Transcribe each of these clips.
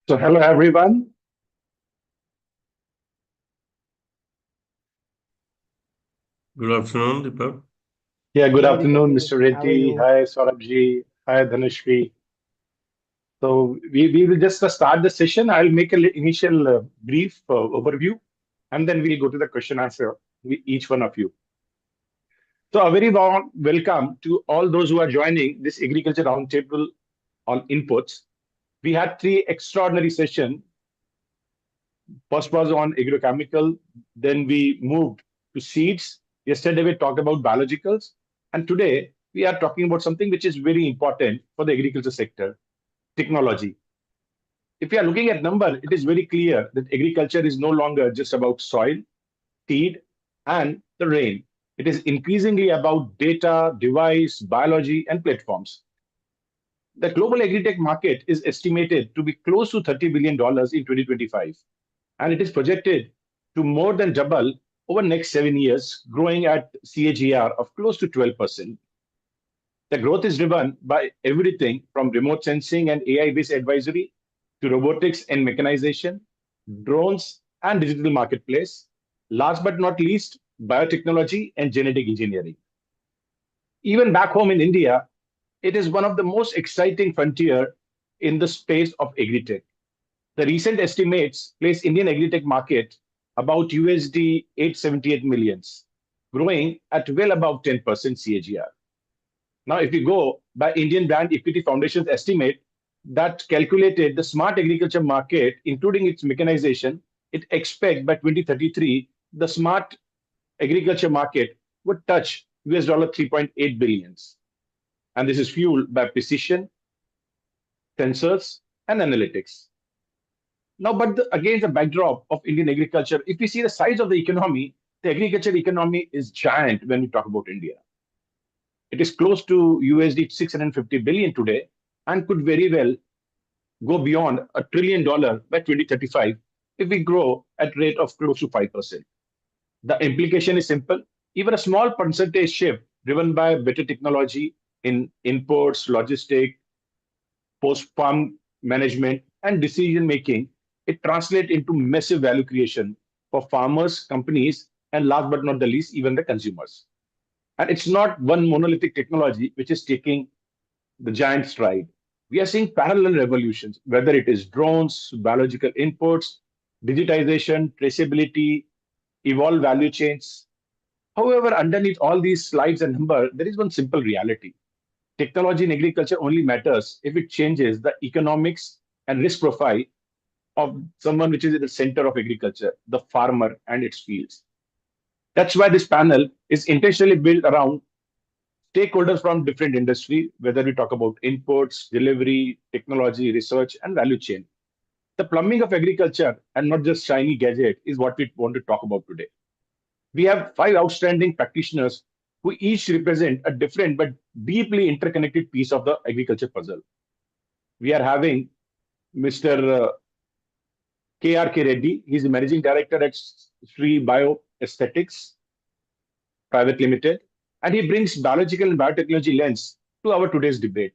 So hello everyone. Good afternoon, Deepak. Yeah, good Hi afternoon, Deepak, Mr. how are Reddy. you? Hi, Saurabh. Hi, Dhanashree. So we will just start the session. I'll make an initial brief overview, and then we'll go to the question answer with each one of you. So a very warm welcome to all those who are joining this agriculture roundtable on inputs. We had three extraordinary sessions. First was on agrochemical, then we moved to seeds. Yesterday we talked about biologicals, and today we are talking about something which is very important for the agriculture sector, technology. If you are looking at number, it is very clear that agriculture is no longer just about soil, seed, and the rain. It is increasingly about data, device, biology, and platforms. The global agri-tech market is estimated to be close to $30 billion in 2025, and it is projected to more than double over the next 7 years, growing at CAGR of close to 12%. The growth is driven by everything from remote sensing and AI-based advisory to robotics and mechanization, drones and digital marketplace. Last but not least, biotechnology and genetic engineering. Even back home in India, it is one of the most exciting frontier in the space of agri-tech. The recent estimates place Indian agri-tech market about USD 878 millions, growing at well above 10% CAGR. Now, if we go by Indian Brand Equity Foundation's estimate that calculated the smart agriculture market, including its mechanization, it expects by 2033 the smart agriculture market would touch US dollar 3.8 billions. And this is fueled by precision, sensors, and analytics. Now, but against the backdrop of Indian agriculture, if we see the size of the economy, the agriculture economy is giant when we talk about India. It is close to USD 650 billion today and could very well go beyond $1 trillion by 2035 if we grow at rate of close to 5%. The implication is simple. Even a small percentage shift driven by better technology in imports, logistics, post-farm management, and decision making, it translates into massive value creation for farmers, companies, and last but not the least, even the consumers. And it's not one monolithic technology which is taking the giant stride. We are seeing parallel revolutions, whether it is drones, biological inputs, digitization, traceability, evolved value chains. However, underneath all these slides and numbers, there is one simple reality. Technology in agriculture only matters if it changes the economics and risk profile of someone which is at the center of agriculture, the farmer and its fields. That's why this panel is intentionally built around stakeholders from different industry, whether we talk about inputs, delivery, technology, research, and value chain. The plumbing of agriculture and not just shiny gadget is what we want to talk about today. We have five outstanding practitioners who each represent a different but deeply interconnected piece of the agriculture puzzle. We are having Mr. KRK Reddy. He's the managing director at SriBio Aesthetics Private Limited, and he brings biological and biotechnology lens to our today's debate,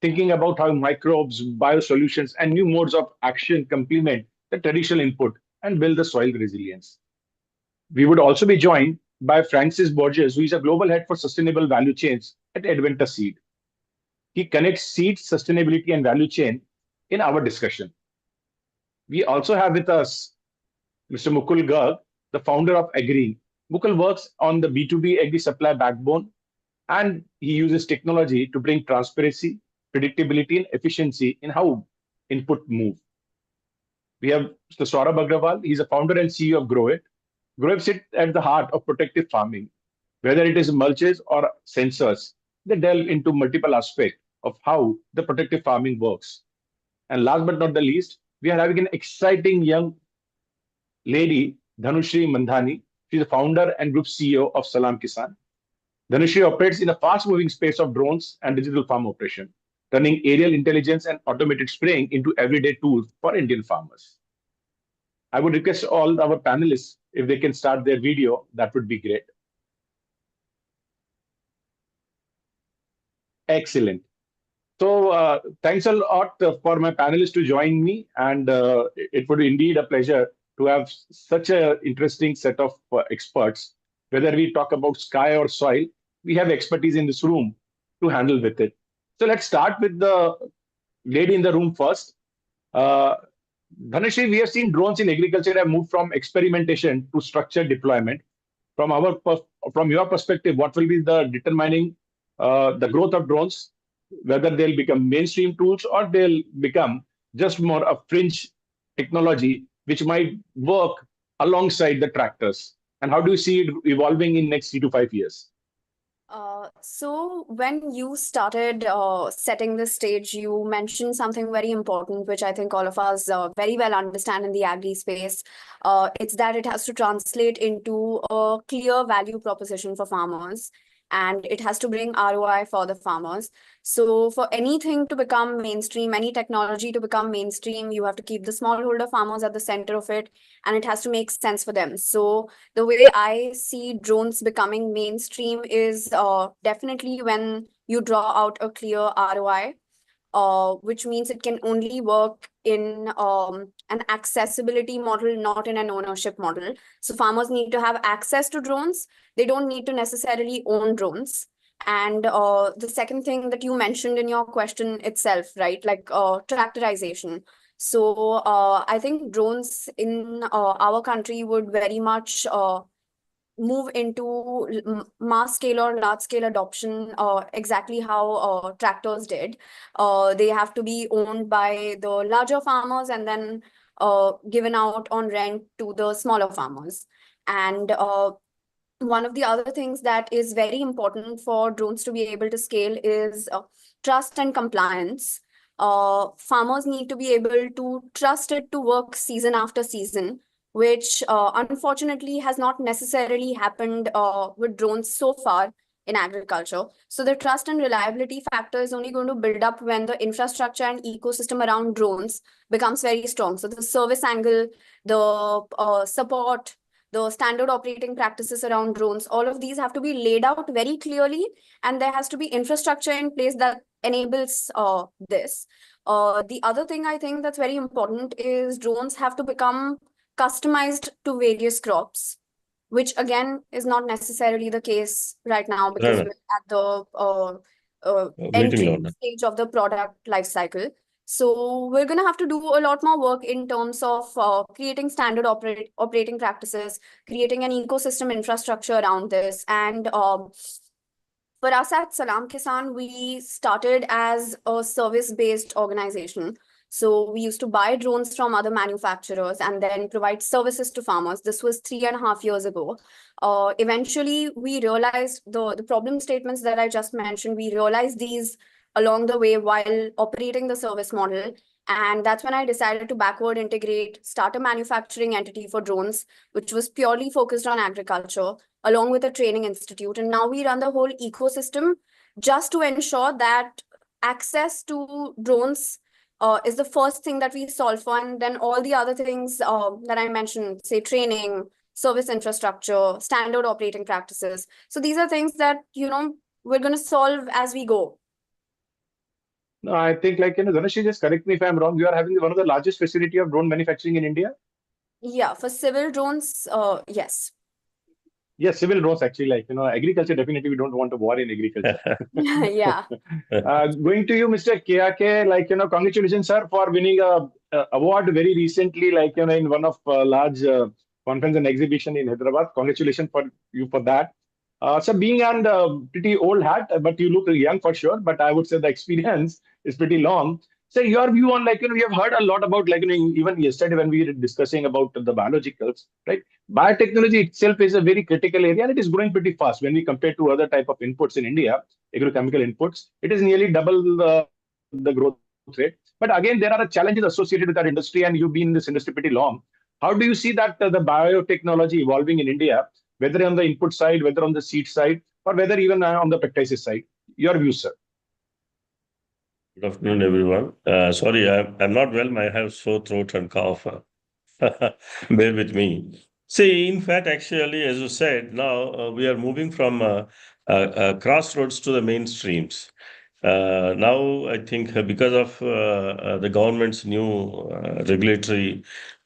thinking about how microbes, biosolutions, and new modes of action complement the traditional input and build the soil resilience. We would also be joined by Francis Borges, who is a global head for sustainable value chains at Advanta Seed. He connects seed sustainability and value chain in our discussion. We also have with us Mr. Mukul Garg, the founder of Agri. Mukul works on the B2B agri supply backbone, and he uses technology to bring transparency, predictability, and efficiency in how input move. We have Mr. Saurabh Agarwal. He's a founder and CEO of Growit. Growit sits at the heart of protective farming. Whether it is mulches or sensors, they delve into multiple aspects of how the protective farming works. And last but not the least, we are having an exciting young lady, Dhanashree Mandhani. She's the founder and group CEO of Salam Kisan. Dhanashree operates in a fast-moving space of drones and digital farm operation, turning aerial intelligence and automated spraying into everyday tools for Indian farmers. I would request all our panelists, if they can start their video, that would be great. Excellent. So thanks a lot for my panelists to join me, and it would be indeed a pleasure to have such an interesting set of experts. Whether we talk about sky or soil, we have expertise in this room to handle with it. So let's start with the lady in the room first. Uh, Dhanashree, we have seen drones in agriculture have moved from experimentation to structured deployment. From from your perspective, what will be the determining the growth of drones, whether they'll become mainstream tools or they'll become just more a fringe technology which might work alongside the tractors? And how do you see it evolving in next 3 to 5 years? So when you started setting the stage, you mentioned something very important, which I think all of us very well understand in the agri space. It's that it has to translate into a clear value proposition for farmers, and it has to bring ROI for the farmers. So for anything to become mainstream, any technology to become mainstream, you have to keep the smallholder farmers at the center of it, and it has to make sense for them. So the way I see drones becoming mainstream is definitely when you draw out a clear ROI, which means it can only work in an accessibility model, not in an ownership model. So farmers need to have access to drones. They don't need to necessarily own drones. And the second thing that you mentioned in your question itself, right, like tractorization. So I think drones in our country would very much move into mass scale or large scale adoption, exactly how tractors did. They have to be owned by the larger farmers and then given out on rent to the smaller farmers. And one of the other things that is very important for drones to be able to scale is trust and compliance. Farmers need to be able to trust it to work season after season, which unfortunately has not necessarily happened with drones so far in agriculture. So the trust and reliability factor is only going to build up when the infrastructure and ecosystem around drones becomes very strong. So the service angle, the support, the standard operating practices around drones, all of these have to be laid out very clearly, and there has to be infrastructure in place that enables this. The other thing I think that's very important is drones have to become customized to various crops, which again is not necessarily the case right now because Right. we're at the Meeting entry load. stage of the product life cycle. So we're going to have to do a lot more work in terms of creating standard operating practices, creating an ecosystem infrastructure around this. And for us at Salam Kisan, we started as a service-based organization. So we used to buy drones from other manufacturers and then provide services to farmers. This was 3.5 years ago. Eventually, we realized the problem statements that I just mentioned, we realized these along the way while operating the service model. And that's when I decided to backward integrate, start a manufacturing entity for drones, which was purely focused on agriculture, along with a training institute. And now we run the whole ecosystem just to ensure that access to drones is the first thing that we solve for. And then all the other things that I mentioned, say training, service infrastructure, standard operating practices. So these are things that, we're going to solve as we go. No, I think Dhanashree, just correct me if I'm wrong. You are having one of the largest facility of drone manufacturing in India. Yeah, for civil drones, yes. Yes, civil drones actually, agriculture, definitely we don't want a war in agriculture. Yeah. Going to you, Mr. KRK, congratulations, sir, for winning a award very recently, in one of large conference and exhibition in Hyderabad. Congratulations for you for that. So being on the pretty old hat, but you look young for sure, but I would say the experience is pretty long. So your view on, we have heard a lot about, even yesterday when we were discussing about the biologicals, right? Biotechnology itself is a very critical area and it is growing pretty fast when we compare to other type of inputs in India, agrochemical inputs. It is nearly double the growth rate. But again, there are challenges associated with that industry and you've been in this industry pretty long. How do you see that the biotechnology evolving in India, whether on the input side, whether on the seed side, or whether even on the peptides side? Your view, sir. Good afternoon, everyone. Sorry, I'm not well. I have sore throat and cough. Bear with me. See, in fact, actually, as you said, now we are moving from crossroads to the mainstreams. Now, I think because of the government's new regulatory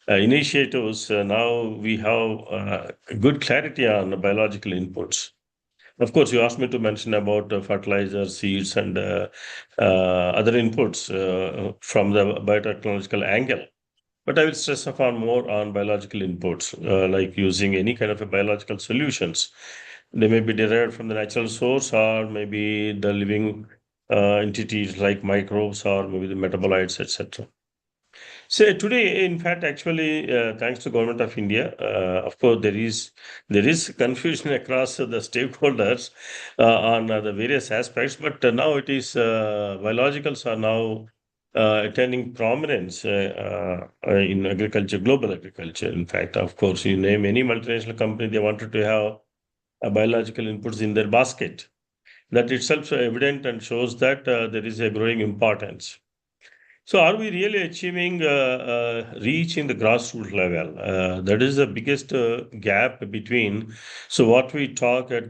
initiatives, now we have good clarity on biological inputs. Of course, you asked me to mention about fertilizer, seeds, and other inputs from the biotechnological angle. But I will stress upon more on biological inputs, like using any kind of a biological solutions. They may be derived from the natural source, or maybe the living entities like microbes, or maybe the metabolites, etc. So today, in fact, actually, thanks to Government of India, of course, there is confusion across the stakeholders on the various aspects, but now it is biologicals are now attaining prominence in agriculture, global agriculture. In fact, of course, you name any multinational company, they wanted to have biological inputs in their basket. That itself evident and shows that there is a growing importance. So, are we really achieving reach in the grassroots level? That is the biggest gap between. So, what we talk at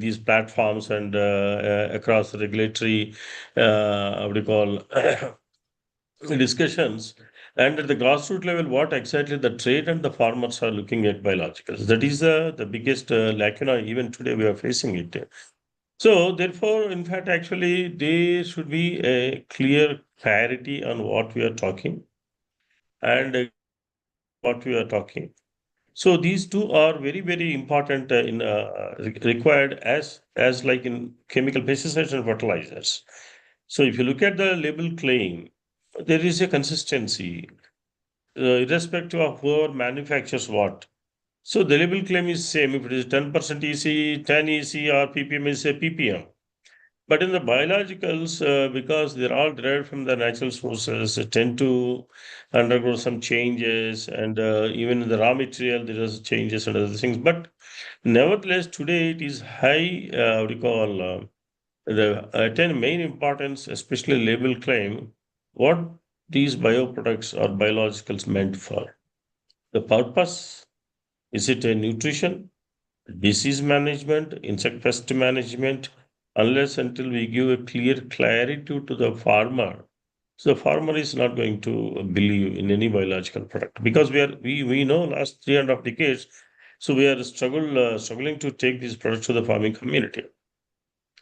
these platforms and across the regulatory, what do you call, discussions, and at the grassroots level, what exactly the trade and the farmers are looking at biologicals. That is the biggest lacuna. Even today, we are facing it. So, therefore, in fact, actually, there should be a clear clarity on what we are talking and what we are talking. So, these two are very, very important in required as like in chemical pesticides and fertilizers. So, if you look at the label claim, there is a consistency, irrespective of who manufactures what. So, the label claim is same if it is 10% EC, 10 EC, or ppm is a ppm. But in the biologicals, because they're all derived from the natural sources, they tend to undergo some changes, and even in the raw material, there is changes and other things. But nevertheless, today it is high, what do you call, the attain main importance, especially label claim, what these bioproducts or biologicals meant for. The purpose, is it a nutrition, disease management, insect pest management, unless until we give a clear clarity to the farmer. So the farmer is not going to believe in any biological product because we know last 3.5 decades, so we are struggling to take these products to the farming community.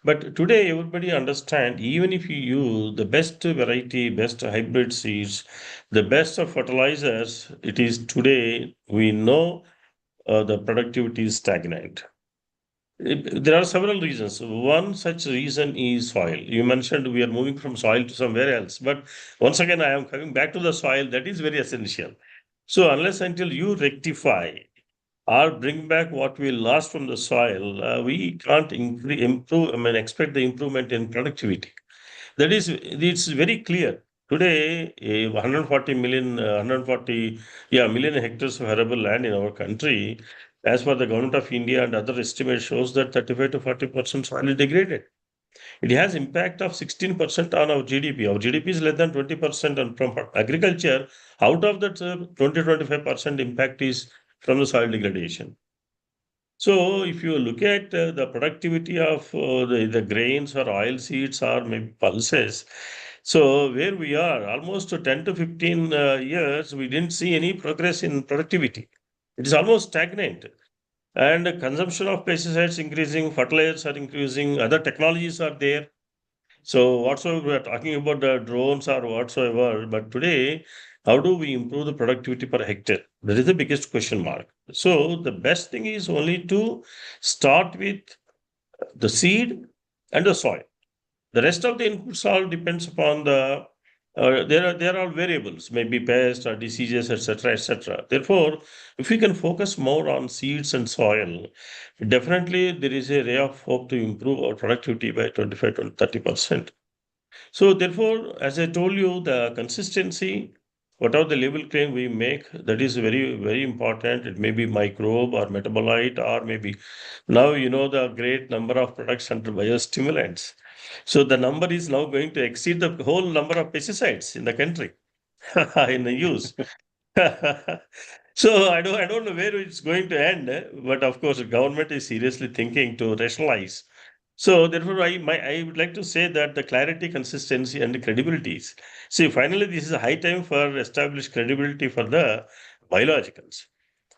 But today everybody understand even if you use the best variety, best hybrid seeds, the best of fertilizers, it is today we know the productivity is stagnant. There are several reasons. One such reason is soil. You mentioned we are moving from soil to somewhere else. But once again, I am coming back to the soil. That is very essential. So, unless until you rectify or bring back what we lost from the soil, we can't improve, expect the improvement in productivity. That is, it's very clear. Today, 140 million, 140 million hectares of arable land in our country, as per the government of India and other estimates, shows that 35 to 40% soil is degraded. It has impact of 16% on our GDP. Our GDP is less than 20% on from agriculture. Out of that, 20-25% impact is from the soil degradation. So, if you look at the productivity of the grains or oil seeds or maybe pulses, so where we are almost 10 to 15 years, we didn't see any progress in productivity. It is almost stagnant. And the consumption of pesticides increasing, fertilizers are increasing, other technologies are there. So whatsoever we are talking about the drones or whatsoever, but today, how do we improve the productivity per hectare? That is the biggest question mark. So the best thing is only to start with the seed and the soil. The rest of the inputs all depends upon the there are all variables, maybe pests or diseases, etc., etc. Therefore, if we can focus more on seeds and soil, definitely there is a ray of hope to improve our productivity by 25 to 30%. So therefore, as I told you, the consistency, whatever the label claim we make, that is very, very important. It may be microbe or metabolite, or maybe now you know the great number of products under biostimulants. So the number is now going to exceed the whole number of pesticides in the country in the use. So I don't know where it's going to end, but of course, the government is seriously thinking to rationalize So therefore, I would like to say that the clarity, consistency, and the credibilities. See, finally, this is a high time for established credibility for the biologicals.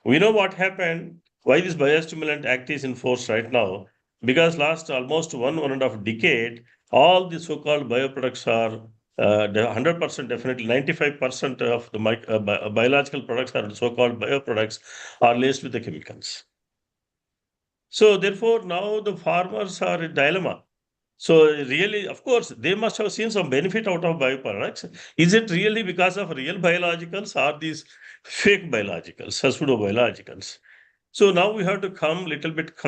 We know what happened, why this Biostimulant Act is in force right now, because last almost one and a half decade, all the so-called bioproducts are 100% definitely 95% of the biological products are so-called bioproducts are laced with the chemicals. So therefore, now the farmers are in dilemma. So really, of course, they must have seen some benefit out of bioproducts. Is it really because of real biologicals or these fake biologicals, pseudo biologicals? So now we have to come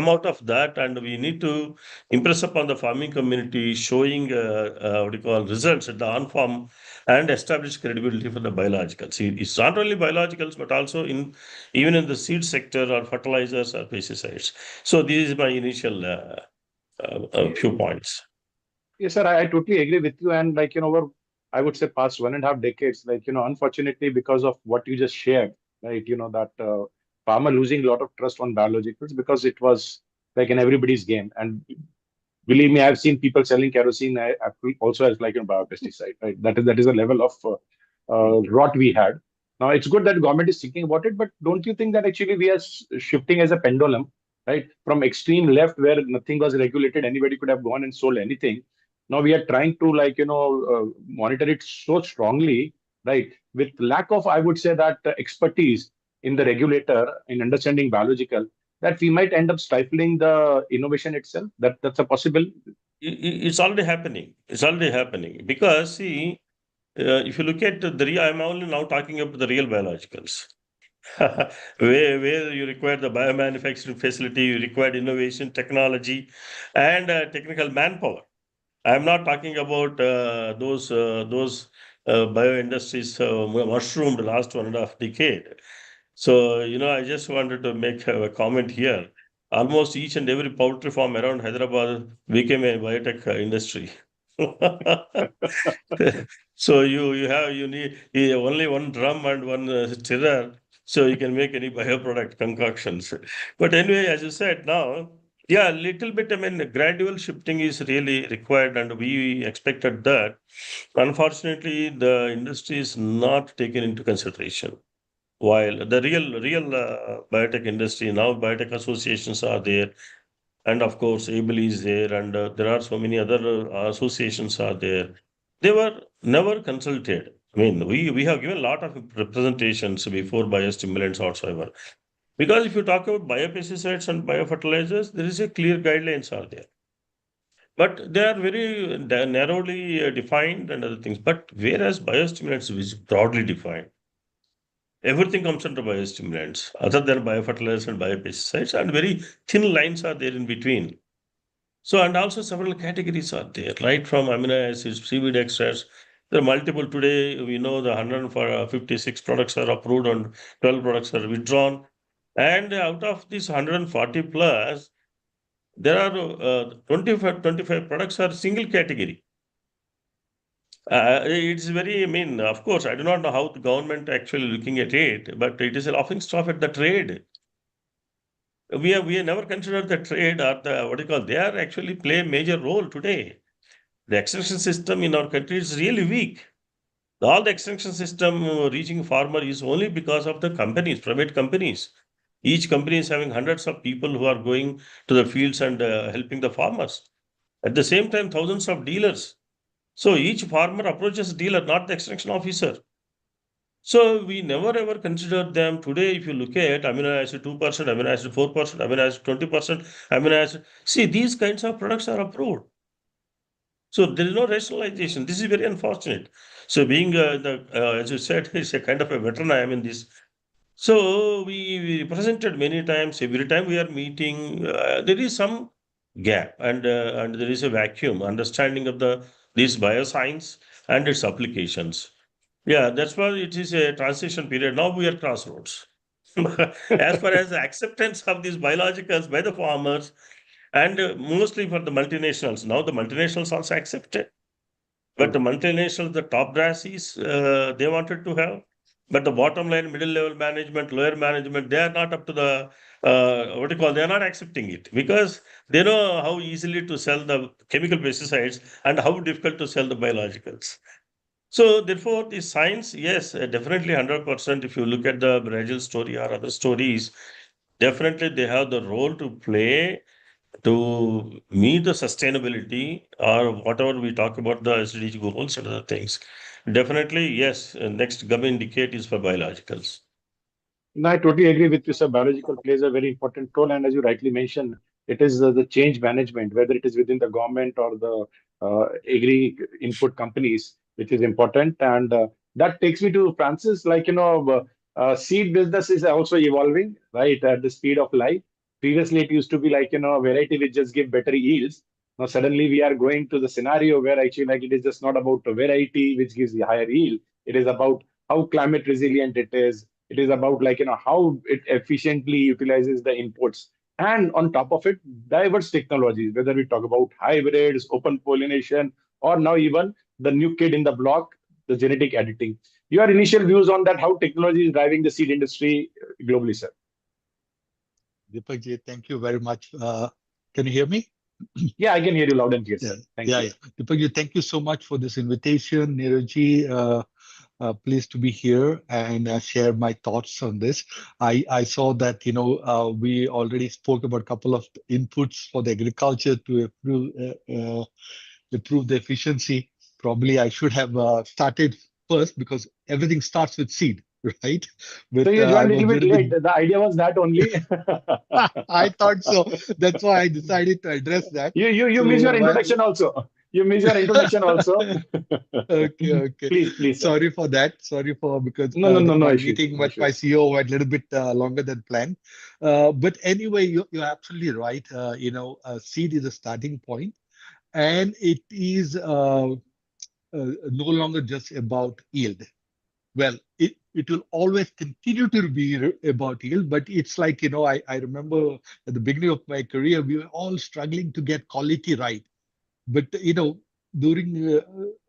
out of that, and we need to impress upon the farming community, showing what you call results at the on-farm and establish credibility for the biologicals. It's not only biologicals, but also even in the seed sector or fertilizers or pesticides. So this is my initial few points. Yes, sir, I totally agree with you. And like, over, I would say past 1.5 decades, like, unfortunately, because of what you just shared, right, that farmer losing a lot of trust on biologicals because it was like in everybody's game. And believe me, I've seen people selling kerosene also as like a biopesticide, right? That is a level of rot we had. Now it's good that government is thinking about it, but don't you think that actually we are shifting as a pendulum, right? From extreme left where nothing was regulated, anybody could have gone and sold anything. Now we are trying to monitor it so strongly, right? With lack of, I would say that expertise in the regulator in understanding biological that we might end up stifling the innovation itself. That's a possible. It's already happening. It's already happening because see, if you look at I'm only now talking about the real biologicals. where you require the biomanufacturing facility, you require innovation, technology, and technical manpower. I'm not talking about those bio industries mushroomed last 1.5 decade. So I just wanted to make a comment here. Almost each and every poultry farm around Hyderabad became a biotech industry. So you need only one drum and one stirrer, so you can make any bioproduct concoctions. But anyway, as you said now, yeah, little bit. I mean, gradual shifting is really required, and we expected that. Unfortunately, the industry is not taken into consideration. While the real biotech industry now, biotech associations are there, and of course, ABLE is there, and there are so many other associations are there. They were never consulted. I mean, we have given a lot of representations before biostimulants whatsoever. Because if you talk about biopesticides and biofertilizers, there is a clear guidelines are there. But they are very narrowly defined and other things. But whereas biostimulants is broadly defined, everything comes under biostimulants, other than biofertilizers and biopesticides, and very thin lines are there in between. So, and also several categories are there, right from amino acids, seaweed extracts. There are multiple today. We know the 156 products are approved and 12 products are withdrawn. And out of these 140 plus, there are 25 products are single category. It's very, I mean, of course, I do not know how the government actually looking at it, but it is a laughing stock at the trade. We have never considered the trade or the what do you call, they are actually play a major role today. The extension system in our country is really weak. All the extension system reaching farmer is only because of the companies, private companies. Each company is having hundreds of people who are going to the fields and helping the farmers. At the same time, thousands of dealers. So each farmer approaches dealer, not the extension officer. So we never ever considered them. Today, if you look at amino acid 2%, amino acid 4%, amino acid 20%, amino acid. See, these kinds of products are approved. So there is no rationalization. This is very unfortunate. So being as you said, it's a kind of a veteran I am in this. So we represented many times. Every time we are meeting, there is some gap and there is a vacuum understanding of this bioscience and its applications. Yeah, that's why it is a transition period. Now we are crossroads. As far as the acceptance of these biologicals by the farmers and mostly for the multinationals. Now the multinationals also accepted. But the multinationals, the top brass is they wanted to have. But the bottom line, middle level management, lower management, they are not up to the they are not accepting it because they know how easily to sell the chemical pesticides and how difficult to sell the biologicals. So therefore, the science, yes, definitely 100%. If you look at the Brazil story or other stories, definitely they have the role to play to meet the sustainability or whatever we talk about the SDG goals and other things. Definitely, yes, next government indicate is for biologicals. No, I totally agree with you, sir. Biological plays a very important role, and as you rightly mentioned, it is the change management, whether it is within the government or the agri input companies, which is important. And that takes me to Francis. Like seed business is also evolving, right, at the speed of light. Previously, it used to be like a variety which just give better yields. Now suddenly we are going to the scenario where actually like it is just not about a variety which gives the higher yield. It is about how climate resilient it is. It is about like how it efficiently utilizes the inputs, and on top of it diverse technologies, whether we talk about hybrids, open pollination, or now even the new kid in the block, the genetic editing. Your initial views on that, how technology is driving the seed industry globally, sir? Deepak ji, thank you very much. Can you hear me? Yeah, I can hear you loud and clear, Yeah, sir. Thank yeah, you. yeah. Deepak ji, thank you so much for this invitation. Neeraj ji, pleased to be here and share my thoughts on this. I saw that we already spoke about a couple of inputs for the agriculture to improve the efficiency. Probably I should have started first because everything starts with seed, right? So But you I joined a was little a bit little bit. late. The idea was that only. I thought so. That's why I decided to address that. You So miss your introduction also. You miss your introduction also. Okay, okay. Please, sir. Sorry for that. Sorry for because No my issues, meeting no with my issues. CEO went a little bit longer than planned. But anyway, you're absolutely right. Seed is a starting point, and it is no longer just about yield. Well, it will always continue to be about yield, but it's like, I remember at the beginning of my career, we were all struggling to get quality right. But, during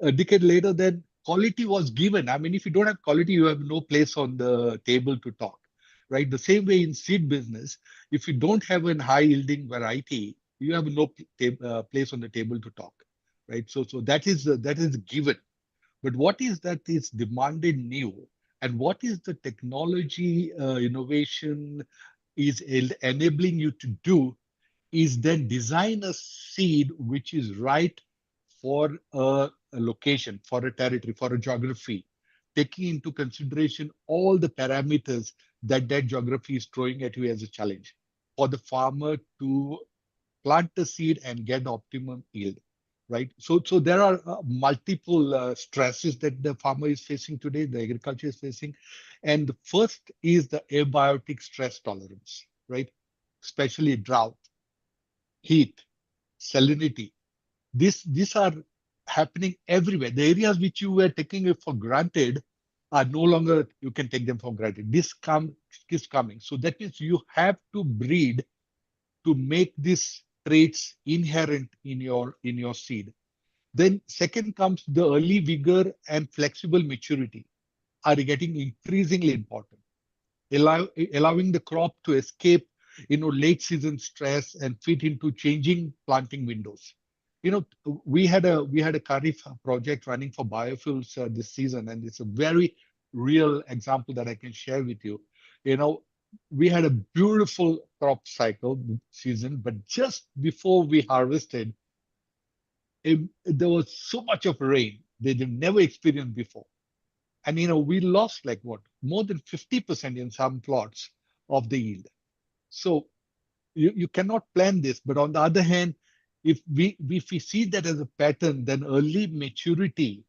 a decade later, then quality was given. I mean, if you don't have quality, you have no place on the table to talk, right? The same way in seed business, if you don't have a high yielding variety, you have no place on the table to talk, right? So that is given. But what is that is demanded new, and what is the technology innovation is enabling you to do is then design a seed which is right for a location, for a territory, for a geography, taking into consideration all the parameters that geography is throwing at you as a challenge for the farmer to plant the seed and get optimum yield, right? So there are multiple stresses that the farmer is facing today, the agriculture is facing. And the first is the abiotic stress tolerance, right? Especially drought, heat, salinity. These are happening everywhere. The areas which you were taking it for granted are no longer, you can take them for granted. Is coming. So that means you have to breed to make these traits inherent in your seed. Then second comes the early vigor and flexible maturity are getting increasingly important, allowing the crop to escape late season stress and fit into changing planting windows. We had a Kharif project running for biofuels this season, and it's a very real example that I can share with you. You know, we had a beautiful crop cycle season, but just before we harvested, there was so much of rain they've never experienced before. And we lost like what, more than 50% in some plots of the yield. So you cannot plan this. But on the other hand, if we see that as a pattern, then early maturity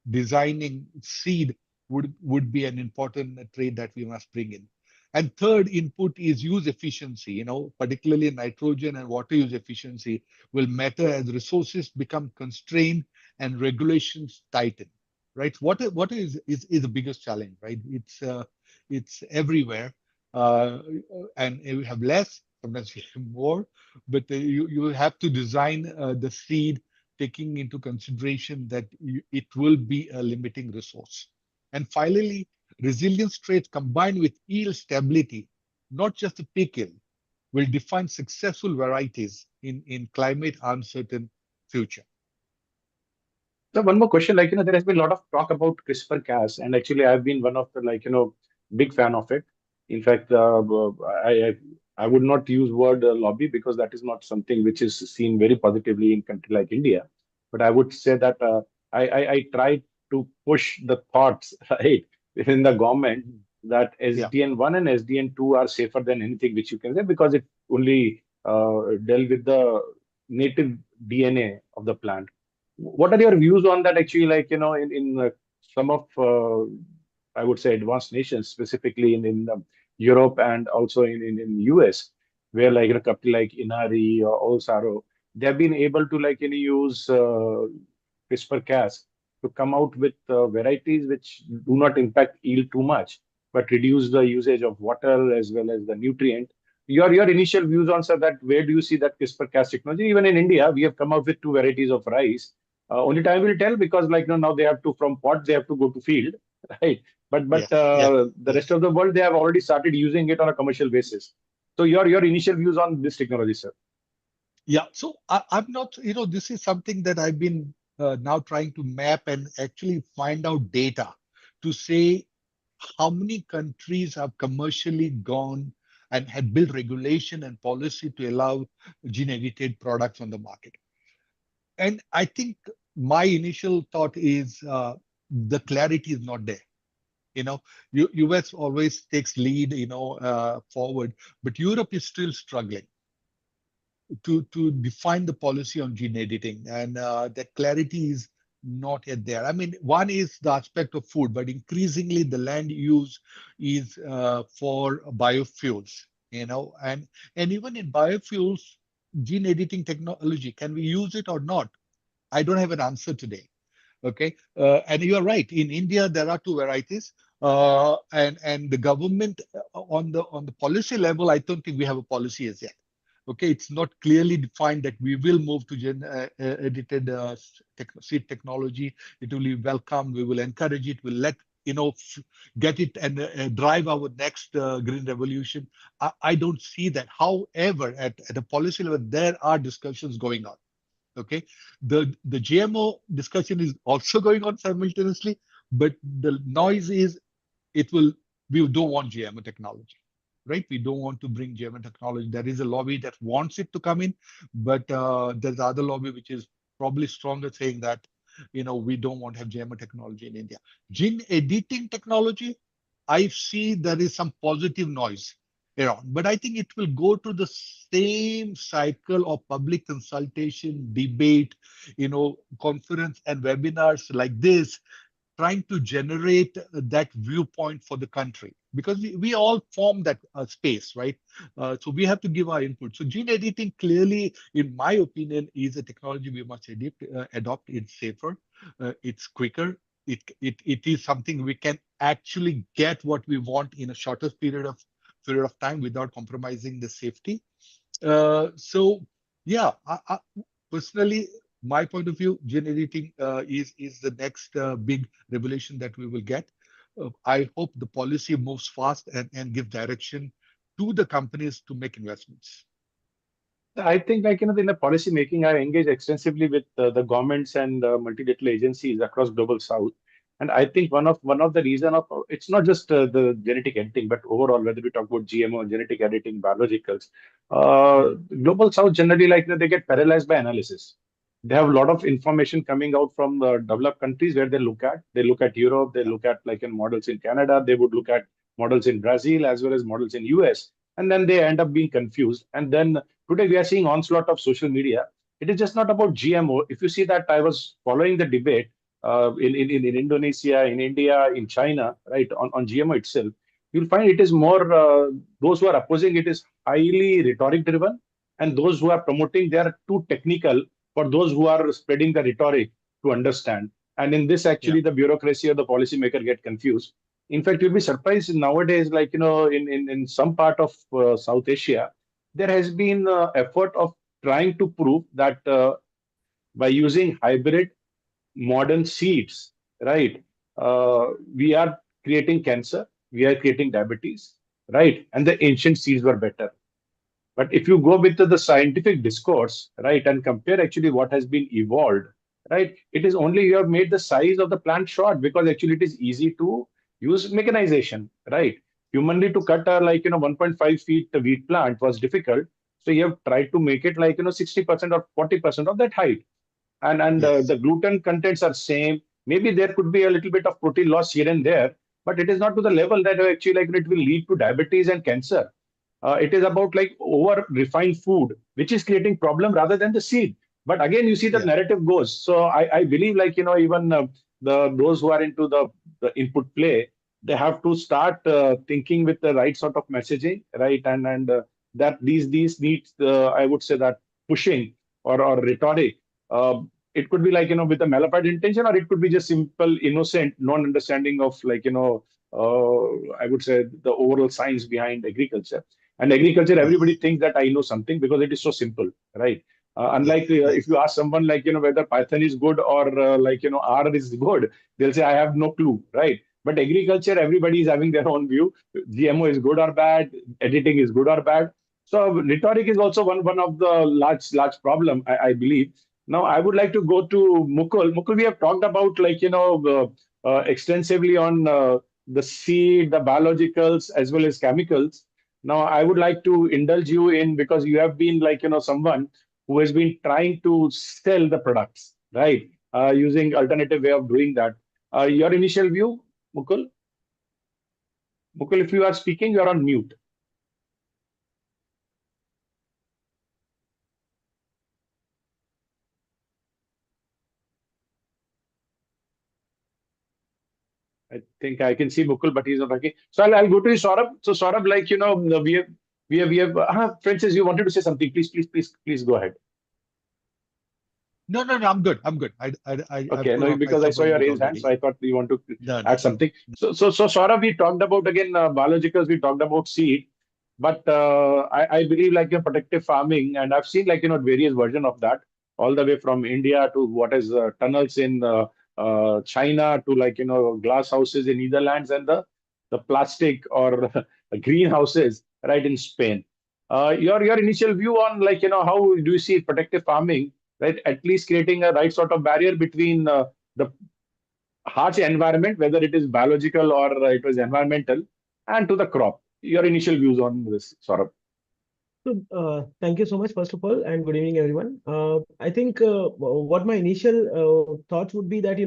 designing seed would be an important trait that we must bring in. And third input is use efficiency, particularly nitrogen and water use efficiency will matter as resources become constrained and regulations tighten, right? What is the biggest challenge, right? It's everywhere. And we have less, sometimes we have more, but you have to design the seed taking into consideration that it will be a limiting resource. And finally, Resilience traits combined with yield stability, not just the peak yield, will define successful varieties in climate uncertain future. So one more question, there has been a lot of talk about CRISPR-Cas, and actually I've been one of the, big fan of it. In fact, I would not use word lobby because that is not something which is seen very positively in country like India. But I would say that I try to push the thoughts, right, within the government that Yeah. SDN1 and SDN2 are safer than anything which you can say because it only dealt with the native DNA of the plant. What are your views on that? Actually, in some of I would say advanced nations, specifically in Europe and also in US, where a country like Inari or Olsaro, they have been able to use CRISPR-Cas to come out with varieties which do not impact yield too much, but reduce the usage of water as well as the nutrient. Your initial views on, sir, that where do you see that CRISPR-Cas technology? Even in India, we have come out with two varieties of rice. Only time will tell because now they have to from pot they have to go to field, right? But Yes. Yes. the rest of the world they have already started using it on a commercial basis. So your initial views on this technology, sir? Yeah, so I'm not, this is something that I've been now trying to map and actually find out data to say how many countries have commercially gone and had built regulation and policy to allow gene edited products on the market. And I think my initial thought is the clarity is not there. US always takes lead, forward, but Europe is still struggling to define the policy on gene editing, and that clarity is not yet there. I mean, one is the aspect of food, but increasingly the land use is for biofuels, and even in biofuels, gene editing technology, can we use it or not? I don't have an answer today. Okay, and you are right. In India, there are two varieties, and the government on the policy level, I don't think we have a policy as yet. Okay, it's not clearly defined that we will move to gene edited seed technology. It will be welcome. We will encourage it. We'll let get it and drive our next green revolution. I don't see that. However, at a policy level, there are discussions going on. Okay, the GMO discussion is also going on simultaneously, but the noise is we don't want GMO technology, right? We don't want to bring GMO technology. There is a lobby that wants it to come in, but there's other lobby which is probably stronger, saying that we don't want to have GMO technology in India. Gene editing technology, I see there is some positive noise around, but I think it will go to the same cycle of public consultation, debate, conference and webinars like this, trying to generate that viewpoint for the country, because we all form that space, right? So we have to give our input. So gene editing clearly, in my opinion, is a technology we must adopt. It's safer, it's quicker, it is something we can actually get what we want in a shorter period of time without compromising the safety. So yeah, personally, my point of view, gene editing is the next big revelation that we will get. I hope the policy moves fast and give direction to the companies to make investments. I think, in the policy making, I engage extensively with the governments and multilateral agencies across global South. And I think one of the reason of it's not just the genetic editing, but overall, whether we talk about GMO, genetic editing, biologicals, global South generally they get paralyzed by analysis. They have a lot of information coming out from the developed countries where they look at Europe, they look at in models in Canada, they would look at models in Brazil as well as models in US, and then they end up being confused. And then today we are seeing onslaught of social media. It is just not about GMO. If you see that I was following the debate in Indonesia, in India, in China, right, on GMO itself, you'll find it is more those who are opposing it is highly rhetoric driven, and those who are promoting, they are too technical for those who are spreading the rhetoric to understand. And in this, actually, the bureaucracy or the policymaker get confused. In fact, you'll be surprised nowadays, in some part of South Asia, there has been effort of trying to prove that by using hybrid modern seeds, right, we are creating cancer, we are creating diabetes, right? And the ancient seeds were better. But if you go with the scientific discourse, right, and compare actually what has been evolved, right, it is only you have made the size of the plant short because actually it is easy to use mechanization, right? Humanly to cut a 1.5 feet wheat plant was difficult. So you have tried to make it 60% or 40% of that height. And Yes. the gluten contents are same. Maybe there could be a little bit of protein loss here and there, but it is not to the level that actually it will lead to diabetes and cancer. It is about over refined food, which is creating problem rather than the seed. But again, you see the Yeah. narrative goes. So I believe even those who are into the input play, they have to start thinking with the right sort of messaging, right? And that these needs, I would say that pushing or rhetoric. Uh, it could be with a malafide intention, or it could be just simple, innocent, non-understanding of I would say the overall science behind agriculture. And agriculture, everybody Yes. thinks that I know something because it is so simple, right? Unlike Yes. if you ask someone whether Python is good or R is good, they'll say I have no clue, right? But agriculture, everybody is having their own view. GMO is good or bad, editing is good or bad. So rhetoric is also one of the large problem, I believe. Now I would like to go to Mukul. Mukul, we have talked about extensively on the seed, the biologicals as well as chemicals. Now, I would like to indulge you in because you have been someone who has been trying to sell the products, right? Using alternative way of doing that. Your initial view, Mukul? Mukul, if you are speaking, you are on mute. I think I can see Mukul, but he's not working. So I'll go to you, Saurabh. So Saurabh, we have Francis, you wanted to say something. Please go ahead. No, I'm good. I'm good. I've Okay, put no, out because I myself saw on your mute raised hand, so already. I thought you want to No, no. add something. So Saurabh, we talked about again biologicals, we talked about seed, but I believe protective farming, and I've seen various version of that, all the way from India to what is tunnels in China to glass houses in Netherlands and the plastic or greenhouses right in Spain. Your initial view on how do you see protective farming, right? At least creating a right sort of barrier between the harsh environment, whether it is biological or it was environmental, and to the crop. Your initial views on this, Saurabh. So, thank you so much, first of all, and good evening, everyone. I think what my initial thoughts would be that,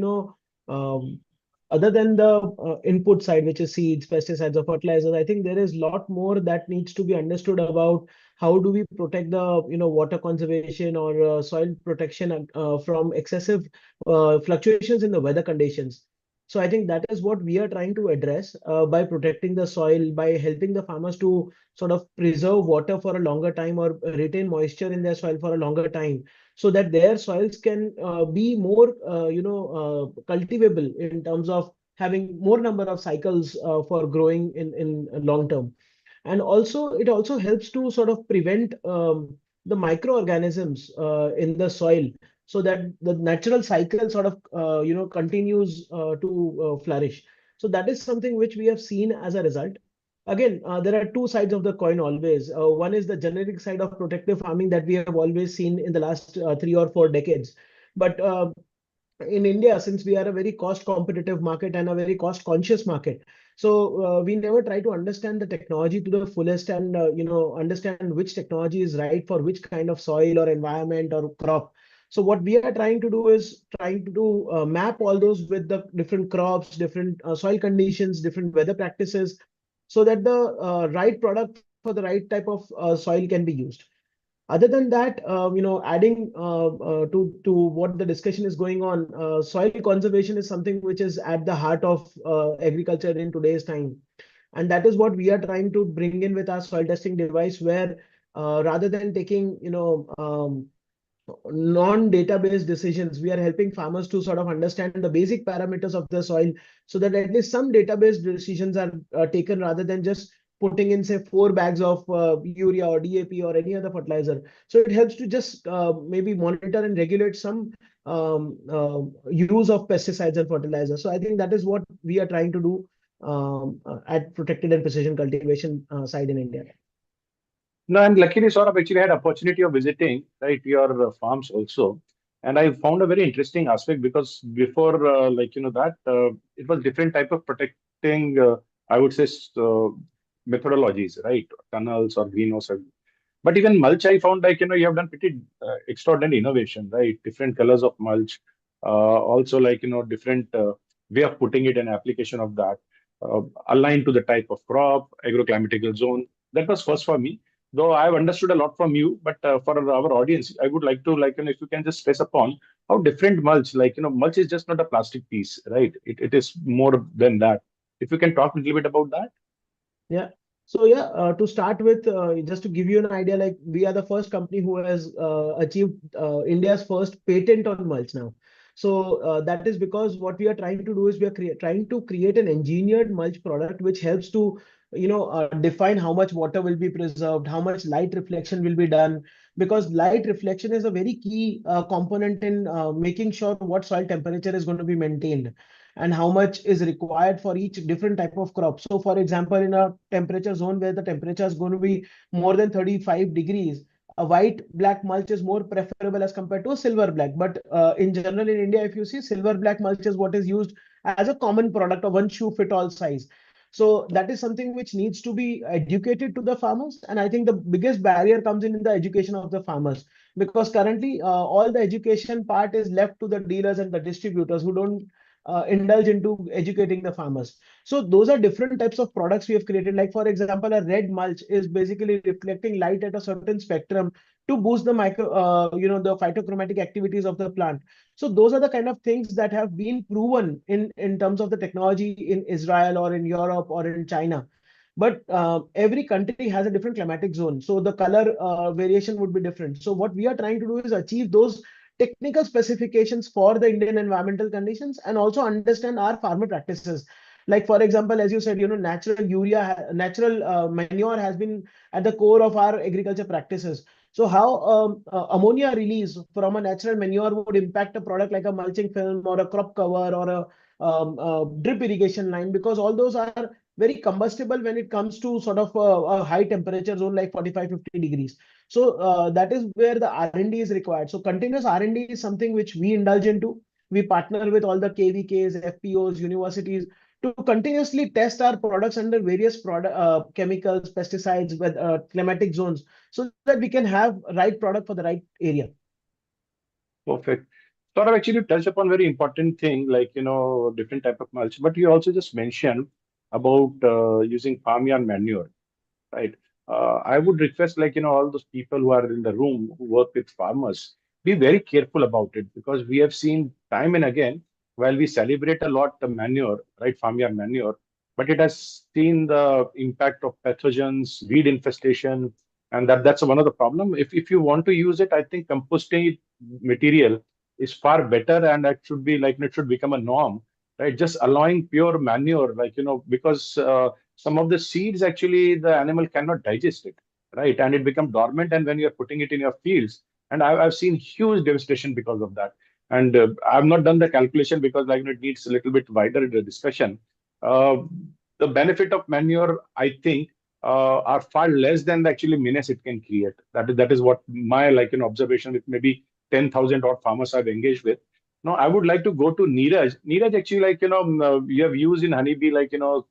other than the input side, which is seeds, pesticides, or fertilizers, I think there is a lot more that needs to be understood about how do we protect the, water conservation or soil protection from excessive fluctuations in the weather conditions. So I think that is what we are trying to address by protecting the soil, by helping the farmers to sort of preserve water for a longer time or retain moisture in their soil for a longer time so that their soils can be more cultivable in terms of having more number of cycles for growing in long term. And also it also helps to sort of prevent the microorganisms in the soil so that the natural cycle sort of continues to flourish. So that is something which we have seen as a result. Again, there are two sides of the coin always. One is the generic side of protective farming that we have always seen in the last 3 or 4 decades. But in India, since we are a very cost competitive market and a very cost conscious market, so we never try to understand the technology to the fullest and understand which technology is right for which kind of soil or environment or crop. So what we are trying to do is trying to do map all those with the different crops, different soil conditions, different weather practices, so that the right product for the right type of soil can be used. Other than that, adding to what the discussion is going on, soil conservation is something which is at the heart of agriculture in today's time, and that is what we are trying to bring in with our soil testing device, where rather than taking non-database decisions, we are helping farmers to sort of understand the basic parameters of the soil so that at least some database decisions are taken rather than just putting in, say, 4 bags of urea or DAP or any other fertilizer. So it helps to just maybe monitor and regulate some use of pesticides and fertilizers. So I think that is what we are trying to do at protected and precision cultivation side in India. No, and luckily, Saurabh, actually had opportunity of visiting, right, your farms also. And I found a very interesting aspect because before, it was different type of protecting, I would say, methodologies, right? Tunnels or greenhouse. But even mulch, I found you have done pretty extraordinary innovation, right? Different colors of mulch, also different way of putting it and application of that, aligned to the type of crop, agroclimatical zone. That was first for me. Though I've understood a lot from you, but for our audience, I would like to if you can just stress upon how different mulch, mulch is just not a plastic piece, right? It is more than that. If you can talk a little bit about that. Yeah. So yeah, to start with, just to give you an idea, like we are the first company who has achieved India's first patent on mulch now. So that is because what we are trying to do is we are trying to create an engineered mulch product which helps to, define how much water will be preserved, how much light reflection will be done, because light reflection is a very key component in making sure what soil temperature is going to be maintained and how much is required for each different type of crop. So for example, in a temperature zone where the temperature is going to be more than 35 degrees, a white black mulch is more preferable as compared to a silver black. But in general in India, if you see, silver black mulch is what is used as a common product of one shoe fit all size. So that is something which needs to be educated to the farmers. And I think the biggest barrier comes in the education of the farmers, because currently all the education part is left to the dealers and the distributors who don't indulge into educating the farmers. So those are different types of products we have created. Like for example, a red mulch is basically reflecting light at a certain spectrum to boost the the phytochromatic activities of the plant. So those are the kind of things that have been proven in terms of the technology in Israel or in Europe or in China. But every country has a different climatic zone, so the color variation would be different. So what we are trying to do is achieve those technical specifications for the Indian environmental conditions and also understand our farmer practices. Like for example, as you said, natural manure has been at the core of our agriculture practices. So how ammonia release from a natural manure would impact a product like a mulching film or a crop cover or a drip irrigation line, because all those are very combustible when it comes to sort of a high temperature zone like 45-50 degrees. So that is where the R&D is required. So continuous R&D is something which we indulge into. We partner with all the KVKs, FPOs, universities to continuously test our products under various chemicals, pesticides, with climatic zones, so that we can have right product for the right area. Perfect. Sort of actually touched upon very important thing, different type of mulch, but you also just mentioned about using farmyard manure, right? I would request, all those people who are in the room who work with farmers, be very careful about it, because we have seen time and again, while we celebrate a lot the manure, right, farmyard manure, but it has seen the impact of pathogens, weed infestation, and that's one of the problem. If you want to use it, I think composting material is far better, and that should be it should become a norm, right? Just allowing pure manure, because some of the seeds actually the animal cannot digest it, right? And it becomes dormant, and when you're putting it in your fields, and I've seen huge devastation because of that. And I've not done the calculation because it needs a little bit wider discussion. Uh, the benefit of manure, I think, are far less than the actually menace it can create. That is what my observation with maybe 10,000 odd farmers I've engaged with. Now, I would like to go to Neeraj. Neeraj, actually, you have used in Honeybee,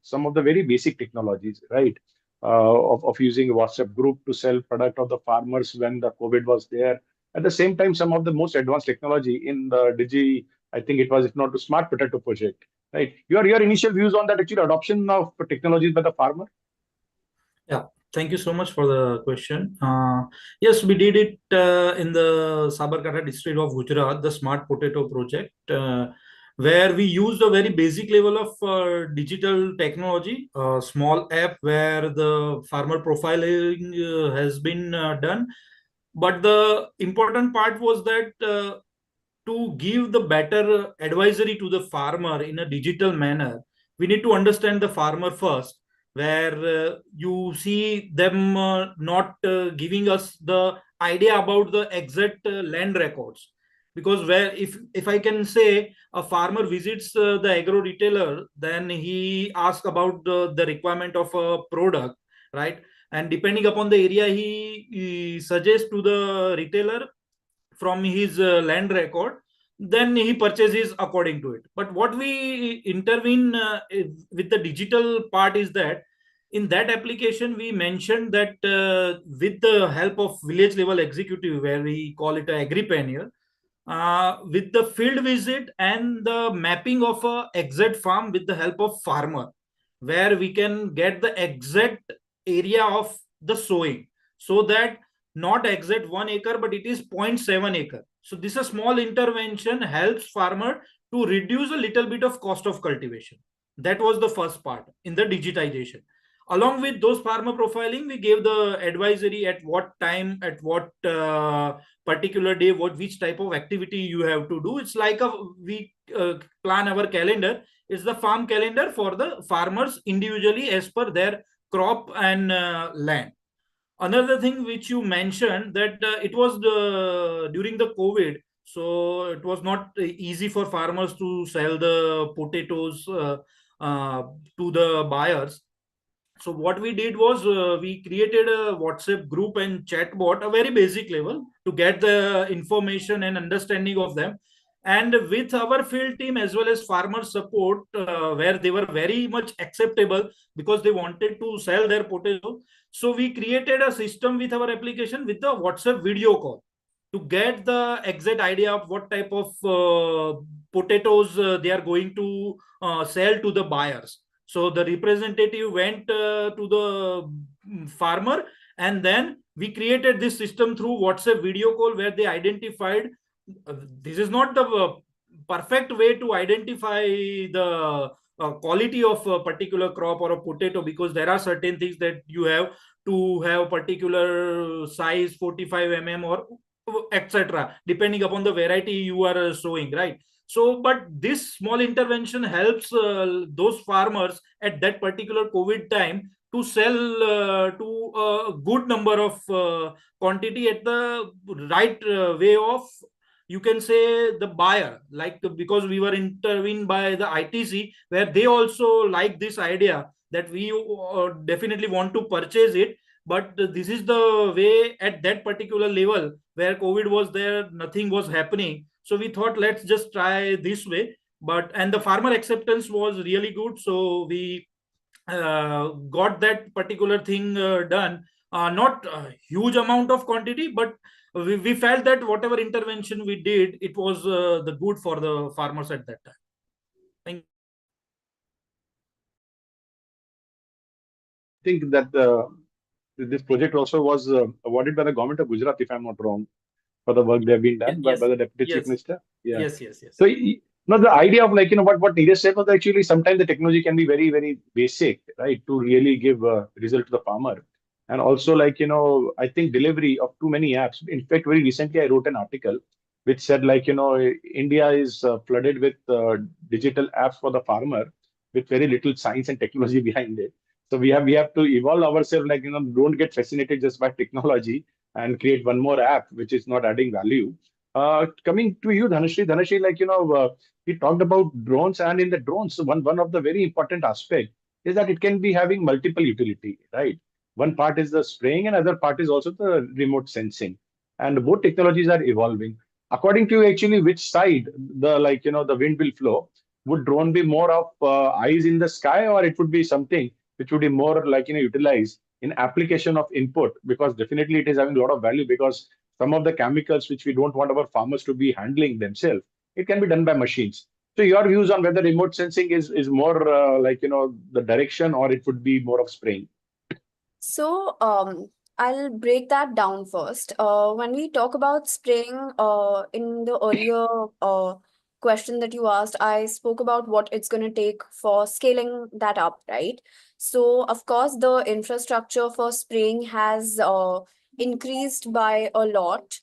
some of the very basic technologies, right? Of using a WhatsApp group to sell product of the farmers when the COVID was there. At the same time, some of the most advanced technology in the Digi, I think it was, if not the Smart Potato project, right? Your initial views on that actually adoption of technologies by the farmer? Yeah, thank you so much for the question. Yes, we did it in the Sabarkantha district of Gujarat, the Smart Potato project, where we used a very basic level of digital technology, a small app where the farmer profiling has been done. But the important part was that to give the better advisory to the farmer in a digital manner, we need to understand the farmer first, where you see them not giving us the idea about the exact land records. because where if I can say a farmer visits the agro retailer, then he asks about the requirement of a product, right? And depending upon the area, he suggests to the retailer from his land record, then he purchases according to it. But what we intervene with the digital part is that in that application we mentioned that with the help of village level executive, where we call it a agripreneur, with the field visit and the mapping of a exact farm with the help of farmer, where we can get the exact area of the sowing, so that not exact 1 acre, but it is 0.7 acre. So this a small intervention helps farmer to reduce a little bit of cost of cultivation. That was the first part in the digitization. Along with those farmer profiling, we gave the advisory at what time, at what particular day, which type of activity you have to do. It's like we plan our calendar. It's the farm calendar for the farmers individually as per their crop and land. Another thing which you mentioned, that it was during the COVID, so it was not easy for farmers to sell the potatoes to the buyers. So what we did was we created a WhatsApp group and chat bot, a very basic level, to get the information and understanding of them. And with our field team as well as farmer support, where they were very much acceptable because they wanted to sell their potato. So we created a system with our application with the WhatsApp video call to get the exact idea of what type of potatoes they are going to sell to the buyers. So the representative went to the farmer, and then we created this system through WhatsApp video call, where they identified this is not the perfect way to identify the quality of a particular crop or a potato, because there are certain things that you have to have particular size 45 or etc., depending upon the variety you are sowing, right? So, but this small intervention helps those farmers at that particular COVID time to sell to a good number of quantity at the right way of, you can say, the buyer, like, because we were intervened by the ITC, where they also like this idea that we definitely want to purchase it, but this is the way at that particular level where COVID was there, nothing was happening. So we thought, let's just try this way. But and the farmer acceptance was really good, so we got that particular thing done. Not a huge amount of quantity, but we felt that whatever intervention we did, it was the good for the farmers at that time. Thank you. I think that this project also was awarded by the government of Gujarat, if I'm not wrong, for the work they have been done by the Deputy Chief Minister. Yeah. Yes. So, the idea of, like, what Neeraj said was actually sometimes the technology can be very, very basic, right, to really give a result to the farmer. And also, like, I think delivery of too many apps. In fact, very recently, I wrote an article which said, like, India is flooded with digital apps for the farmer with very little science and technology behind it. So we have to evolve ourselves, like, don't get fascinated just by technology and create one more app which is not adding value. Coming to you, Dhanashree, like, we talked about drones, and in the drones, one of the very important aspect is that it can be having multiple utility, right? One part is the spraying, and other part is also the remote sensing, and both technologies are evolving. According to you, actually, which side the wind will flow? Would drone be more of eyes in the sky, or it would be something which would be more like utilized in application of input? Because definitely it is having a lot of value, because some of the chemicals which we don't want our farmers to be handling themselves, it can be done by machines. So your views on whether remote sensing is more the direction, or it would be more of spraying? So, I'll break that down first. When we talk about spraying, in the earlier question that you asked, I spoke about what it's going to take for scaling that up, right? So, of course, the infrastructure for spraying has increased by a lot.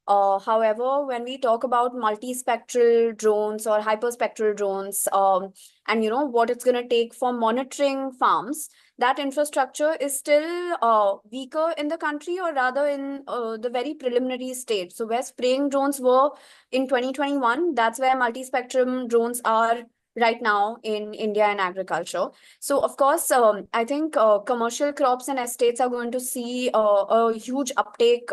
However, when we talk about multispectral drones or hyperspectral drones, and what it's going to take for monitoring farms, that infrastructure is still weaker in the country, or rather in the very preliminary stage. So where spraying drones were in 2021, that's where multi-spectrum drones are right now in India and agriculture. So of course, I think commercial crops and estates are going to see a huge uptake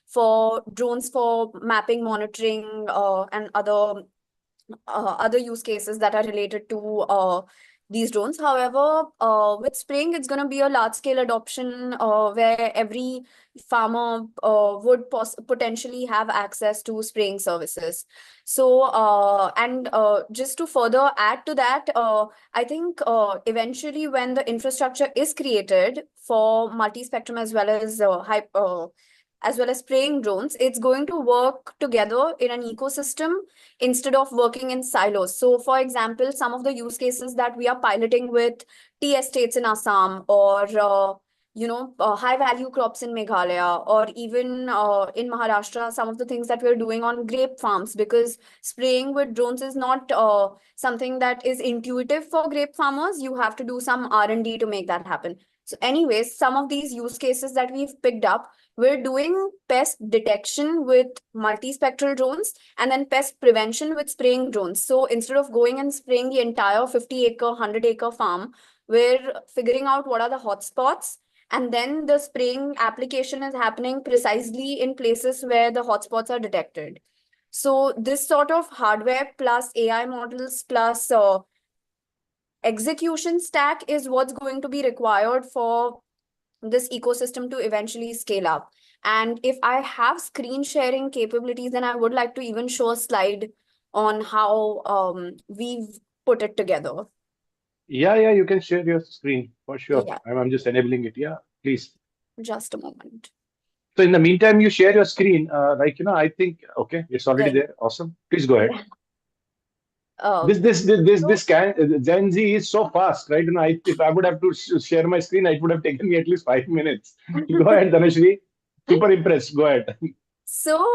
for drones for mapping, monitoring, and other use cases that are related to these drones. However, with spraying, it's going to be a large scale adoption where every farmer would potentially have access to spraying services. So, and just to further add to that, I think eventually when the infrastructure is created for multi-spectrum as well as spraying drones, it's going to work together in an ecosystem instead of working in silos. So, for example, some of the use cases that we are piloting with tea estates in Assam, or high value crops in Meghalaya, or even in Maharashtra, some of the things that we're doing on grape farms, because spraying with drones is not something that is intuitive for grape farmers. You have to do some R&D to make that happen. So anyways, some of these use cases that we've picked up, we're doing pest detection with multispectral drones and then pest prevention with spraying drones. So instead of going and spraying the entire 50-acre, 100-acre farm, we're figuring out what are the hotspots, and then the spraying application is happening precisely in places where the hotspots are detected. So this sort of hardware plus AI models plus execution stack is what's going to be required for this ecosystem to eventually scale up. And if I have screen sharing capabilities, then I would like to even show a slide on how we've put it together. Yeah, you can share your screen for sure. Yeah. I'm just enabling it. Yeah, please. Just a moment. So in the meantime, you share your screen. I think, okay, it's already there. Awesome. Please go ahead. This Gen Z is so fast, right? If I would have to share my screen, it would have taken me at least 5 minutes. Go ahead, Dhanashree. Super impressed. Go ahead. So,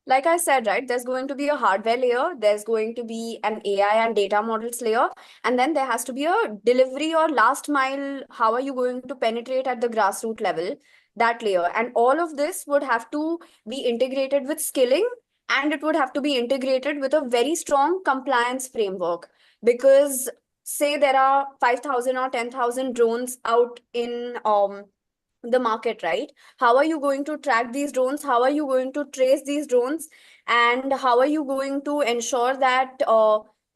like I said, right, there's going to be a hardware layer, there's going to be an AI and data models layer, and then there has to be a delivery or last mile. How are you going to penetrate at the grassroots level? That layer. And all of this would have to be integrated with skilling, and it would have to be integrated with a very strong compliance framework. Because say there are 5,000 or 10,000 drones out in the market, right? How are you going to track these drones? How are you going to trace these drones? And how are you going to ensure that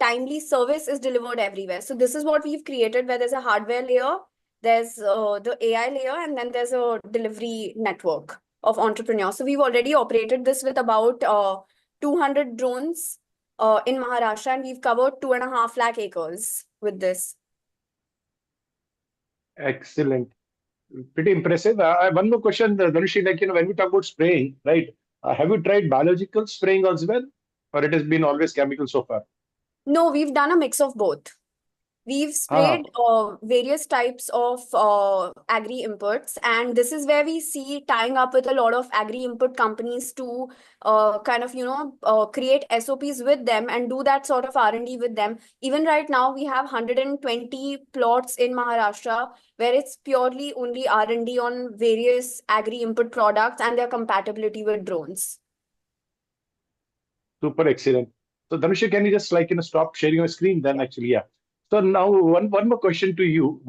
timely service is delivered everywhere? So this is what we've created, where there's a hardware layer, there's the AI layer, and then there's a delivery network of entrepreneurs. So we've already operated this with about 200 drones in Maharashtra, and we've covered 2.5 lakh acres with this. Excellent. Pretty impressive. One more question, Dhanashree, when we talk about spraying, right? Have you tried biological spraying as well? Or it has been always chemical so far? No, we've done a mix of both. We've sprayed various types of agri-inputs, and this is where we see tying up with a lot of agri-input companies to create SOPs with them and do that sort of R&D with them. Even right now, we have 120 plots in Maharashtra where it's purely only R&D on various agri-input products and their compatibility with drones. Super excellent. So Dhanashree, can you just stop sharing your screen then actually? Yeah. So now one more question to you.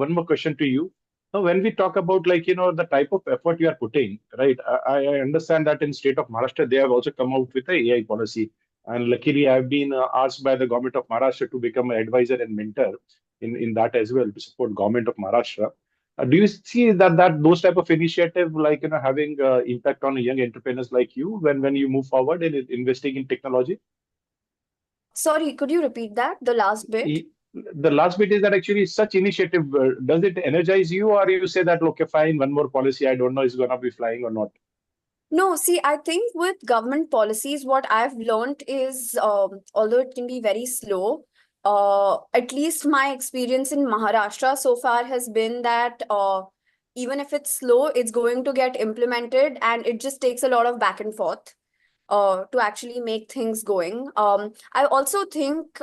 Now, when we talk about the type of effort you are putting, right? I understand that in state of Maharashtra, they have also come out with a AI policy. And luckily, I've been asked by the government of Maharashtra to become an advisor and mentor in that as well to support government of Maharashtra. Do you see that those type of initiative having impact on young entrepreneurs like you when you move forward in investing in technology? Sorry, could you repeat that? The last bit? The last bit is that actually such initiative, does it energize you, or you say that, okay, fine, one more policy, I don't know is going to be flying or not? No, see, I think with government policies, what I've learned is, although it can be very slow, at least my experience in Maharashtra so far has been that even if it's slow, it's going to get implemented, and it just takes a lot of back and forth to actually make things going. I also think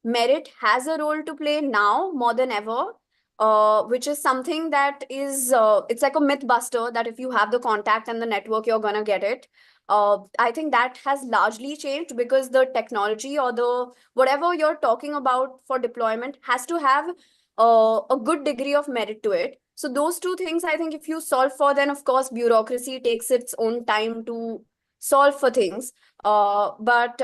merit has a role to play now more than ever. which is something that is, it's like a myth buster that if you have the contact and the network, you're gonna get it. I think that has largely changed because the technology or the whatever you're talking about for deployment has to have a good degree of merit to it. So those two things, I think if you solve for, then of course bureaucracy takes its own time to solve for things. But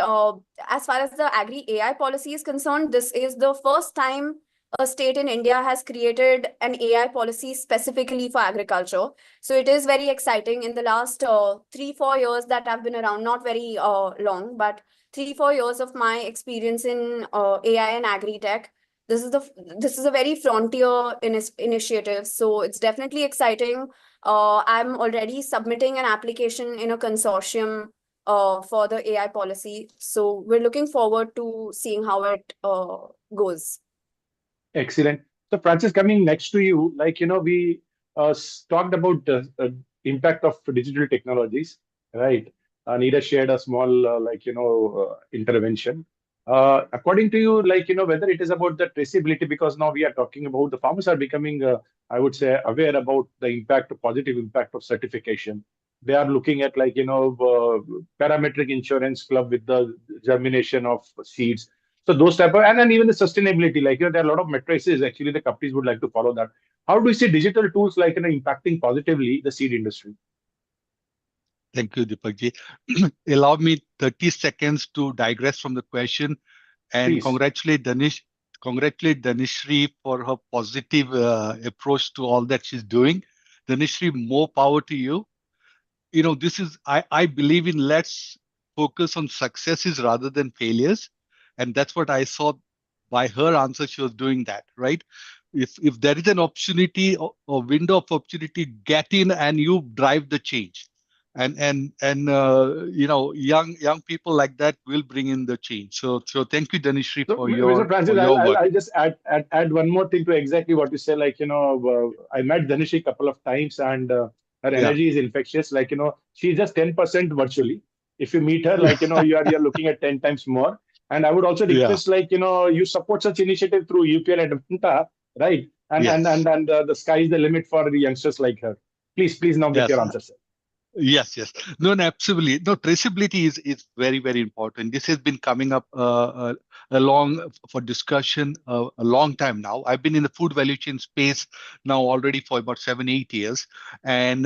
as far as the agri AI policy is concerned, this is the first time a state in India has created an AI policy specifically for agriculture. So it is very exciting. In the last 3-4 years that I've been around, not very long, but 3-4 years of my experience in AI and agri-tech, this is a very frontier initiative. So it's definitely exciting. I'm already submitting an application in a consortium for the AI policy. So we're looking forward to seeing how it goes. Excellent. So, Francis, coming next to you, we talked about impact of digital technologies, right? Neera shared a small, intervention. According to you, whether it is about the traceability, because now we are talking about the farmers are becoming, I would say, aware about the impact, positive impact of certification. They are looking at, parametric insurance club with the germination of seeds. So those type of, and then even the sustainability, there are a lot of matrices actually the companies would like to follow that. How do you see digital tools impacting positively the seed industry? Thank you, Deepakji. Allow me 30 seconds to digress from the question and Please. congratulate Dhanashree for her positive approach to all that she's doing. Dhanashree, more power to you. This is, I believe in let's focus on successes rather than failures. And that's what I saw by her answer. She was doing that, right? If there is an opportunity or window of opportunity, get in and you drive the change. And young people like that will bring in the change. So thank you, Dhanashree, So, for Mr. Francis, your work. I'll just add one more thing to exactly what you said. I met Dhanashree a couple of times, and her energy is infectious. She's just 10% virtually. If you meet her, you're looking at 10 times more. And I would also request, you support such initiative through UPL and Advanta, right? And the sky is the limit for the youngsters like her. Please now get your answer, sir. Yes. No, absolutely. No, traceability is very, very important. This has been coming up along for discussion a long time now. I've been in the food value chain space now already for about 7-8 years, and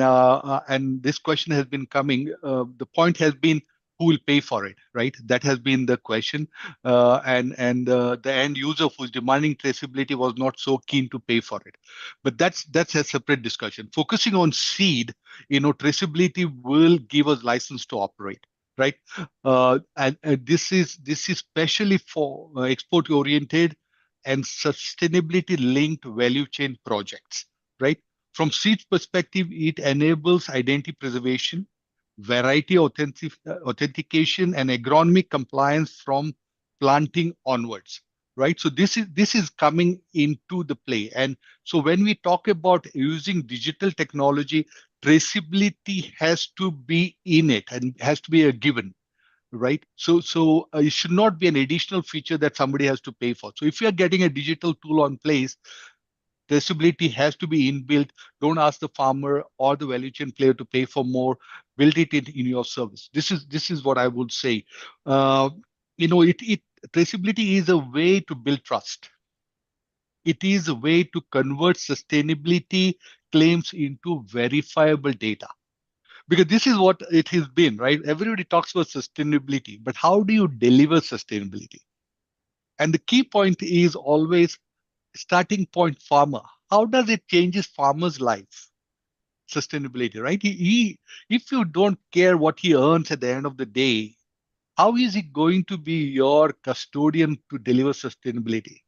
this question has been coming. The point has been who will pay for it, right? That has been the question, and the end user who's demanding traceability was not so keen to pay for it. But that's a separate discussion. Focusing on seed, traceability will give us license to operate, right? And this is especially for export oriented and sustainability linked value chain projects, right? From seed perspective, it enables identity preservation, variety authentication, and agronomic compliance from planting onwards, right? So this is coming into the play. And so when we talk about using digital technology, traceability has to be in it and has to be a given, right? So it should not be an additional feature that somebody has to pay for. So if you are getting a digital tool on place, traceability has to be inbuilt. Don't ask the farmer or the value chain player to pay for more. Build it in your service. This is what I would say. Traceability is a way to build trust. It is a way to convert sustainability claims into verifiable data. Because this is what it has been, right? Everybody talks about sustainability, but how do you deliver sustainability? And the key point is always starting point farmer. How does it changes farmer's life? Sustainability, right? If you don't care what he earns at the end of the day, how is he going to be your custodian to deliver sustainability?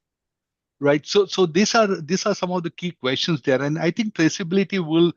Right. So these are some of the key questions there. And I think traceability will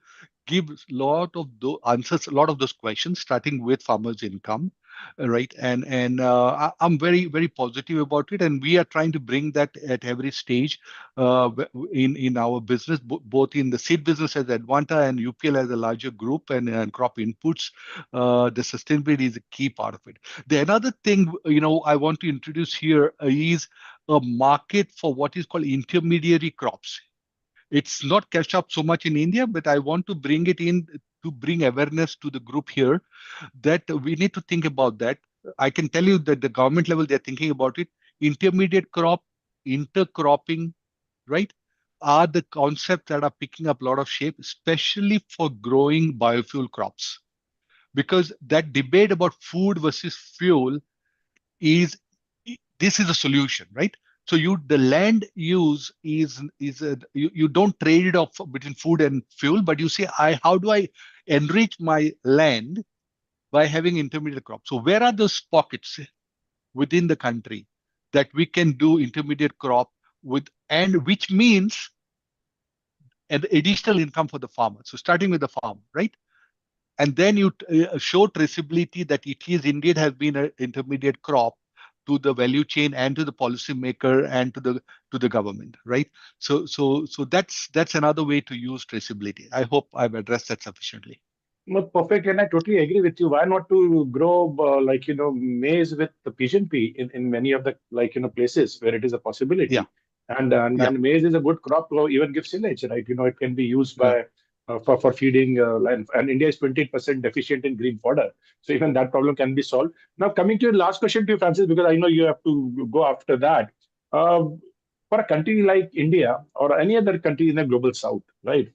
give a lot of the answers, a lot of those questions, starting with farmers' income. Right. And I'm very, very positive about it. And we are trying to bring that at every stage in our business, both in the seed business as Advanta and UPL as a larger group and crop inputs. The sustainability is a key part of it. The another thing, I want to introduce here is a market for what is called intermediary crops. It's not catch up so much in India, but I want to bring it in to bring awareness to the group here that we need to think about that. I can tell you that the government level, they're thinking about it. Intermediate crop, intercropping, right, are the concepts that are picking up a lot of shape, especially for growing biofuel crops. Because that debate about food versus fuel is, this is a solution, right? So the land use you don't trade it off between food and fuel, but you say, how do I enrich my land by having intermediate crops? So where are those pockets within the country that we can do intermediate crop with, and which means an additional income for the farmer? So starting with the farm, right? And then you show traceability that it is indeed has been an intermediate crop to the value chain and to the policymaker and to the government, right? So that's another way to use traceability. I hope I've addressed that sufficiently. No, perfect, and I totally agree with you. Why not to grow maize with the pigeon pea in many of the places where it is a possibility. Yeah. And maize is a good crop to even give silage, right? It can be used by for feeding land. And India is 20% deficient in green fodder, so even that problem can be solved. Now, coming to your last question to you, Francis, because I know you have to go after that. For a country like India or any other country in the global south, right?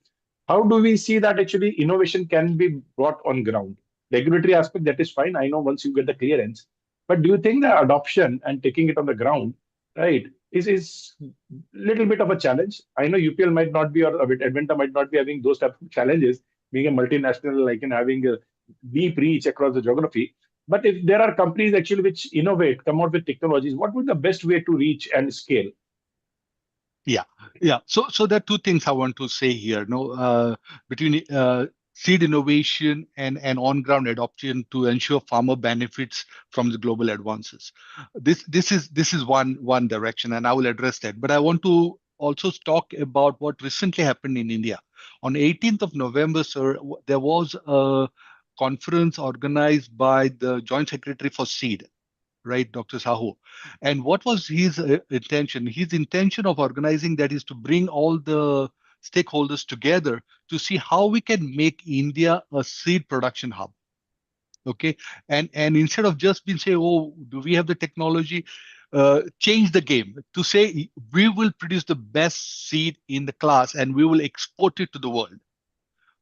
How do we see that actually innovation can be brought on ground? Regulatory aspect, that is fine. I know once you get the clearance. But do you think the adoption and taking it on the ground, right, is little bit of a challenge? I know UPL might not be, or Advanta might not be having those type of challenges, being a multinational, having a deep reach across the geography. But if there are companies actually which innovate, come out with technologies, what would the best way to reach and scale? Yeah. So there are two things I want to say here. No, between seed innovation and on-ground adoption to ensure farmer benefits from the global advances. This is one direction, and I will address that. But I want to also talk about what recently happened in India. On 18th of November, sir, there was a conference organized by the Joint Secretary for Seed, right, Dr. Sahu. And what was his intention? His intention of organizing that is to bring all the stakeholders together to see how we can make India a seed production hub. Okay, and instead of just being say, oh, do we have the technology? Change the game to say we will produce the best seed in the class and we will export it to the world.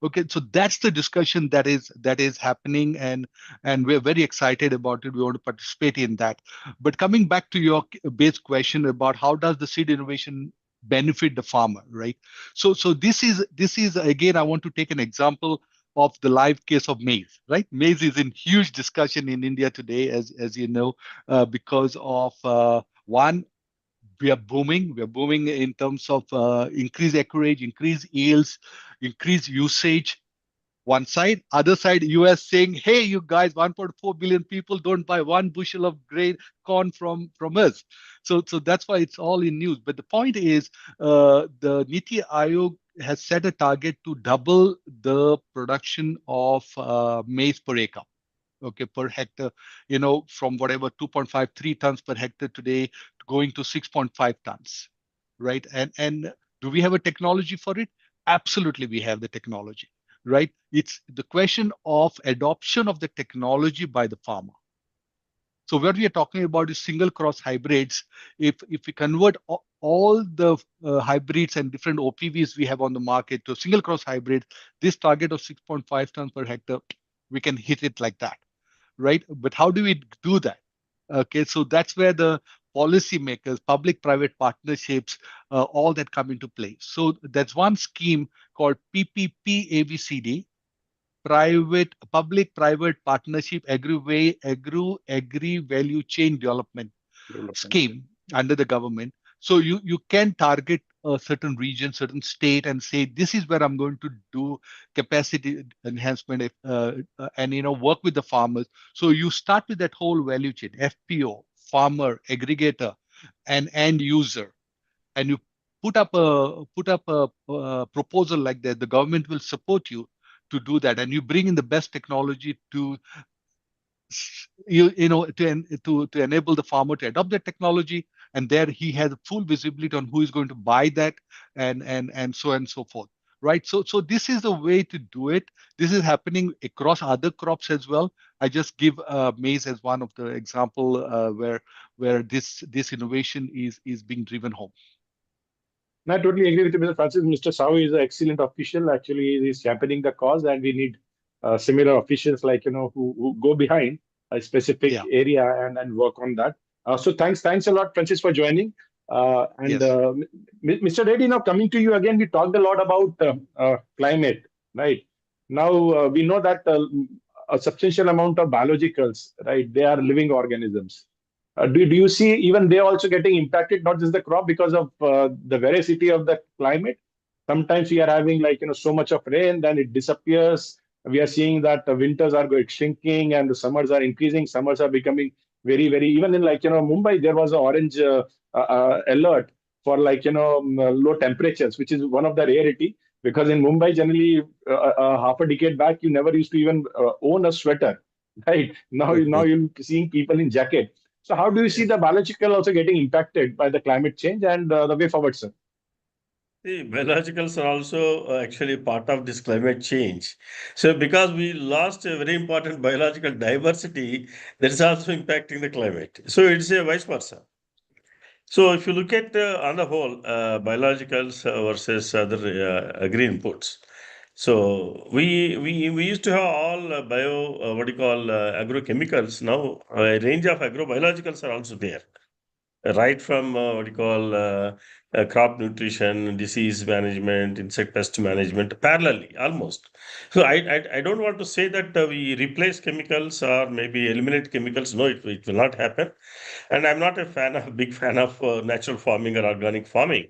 Okay, so that's the discussion that is happening, and we're very excited about it. We want to participate in that. But coming back to your base question about how does the seed innovation benefit the farmer, right? So this is again, I want to take an example of the live case of maize, right? Maize is in huge discussion in India today, as you know, because of one, we are booming. We are booming in terms of increased acreage, increased yields, increased usage. One side, other side, US saying, "Hey, you guys, 1.4 billion people don't buy one bushel of grain corn from us." So that's why it's all in news. But the point is, the Niti Aayog has set a target to double the production of maize per acre. Okay, per hectare, from whatever 2.53 tons per hectare today going to 6.5 tons, right? And do we have a technology for it? Absolutely, we have the technology, right? It's the question of adoption of the technology by the farmer. So what we are talking about is single cross hybrids. If we convert all the hybrids and different OPVs we have on the market to single cross hybrid, this target of 6.5 tons per hectare, we can hit it like that, right? But how do we do that? Okay, so that's where the policymakers, public-private partnerships, all that come into play. So that's one scheme called PPP ABCD, public-private partnership agri value chain development scheme under the government. So you can target a certain region, certain state, and say, this is where I'm going to do capacity enhancement, and work with the farmers. So you start with that whole value chain: FPO, farmer, aggregator, and end user, and you put up a proposal like that. The government will support you to do that, and you bring in the best technology to to enable the farmer to adopt the technology, and there he has full visibility on who is going to buy that, and so on and so forth. Right. So this is the way to do it. This is happening across other crops as well. I just give maize as one of the example where this innovation is being driven home. I totally agree with you, Mr. Francis. Mr. Sao is an excellent official. Actually, he is championing the cause, and we need similar officials like who go behind a specific Yeah. area and work on that. So thanks a lot, Francis, for joining. And Yes. Mr. Reddy, now coming to you again, we talked a lot about climate, right? Now we know that a substantial amount of biologicals, right? They are living organisms. Do you see even they also getting impacted, not just the crop, because of the veracity of the climate? Sometimes we are having so much of rain, then it disappears. We are seeing that the winters are going shrinking and the summers are increasing. Summers are becoming very, very, even in Mumbai, there was an orange alert for low temperatures, which is one of the rarity, because in Mumbai, generally half a decade back, you never used to even own a sweater, right? Now you're seeing people in jacket. So how do you see the biological also getting impacted by the climate change and the way forward, sir? The biologicals are also actually part of this climate change. So because we lost a very important biological diversity, that is also impacting the climate. So it's a vice versa. So if you look at on the whole, biologicals versus other agri-inputs. So we used to have all bio, what do you call, agrochemicals. Now a range of agrobiologicals are also there, right from what you call crop nutrition, disease management, insect pest management, parallelly almost. So I don't want to say that we replace chemicals or maybe eliminate chemicals. No, it will not happen. And I'm not a big fan of natural farming or organic farming.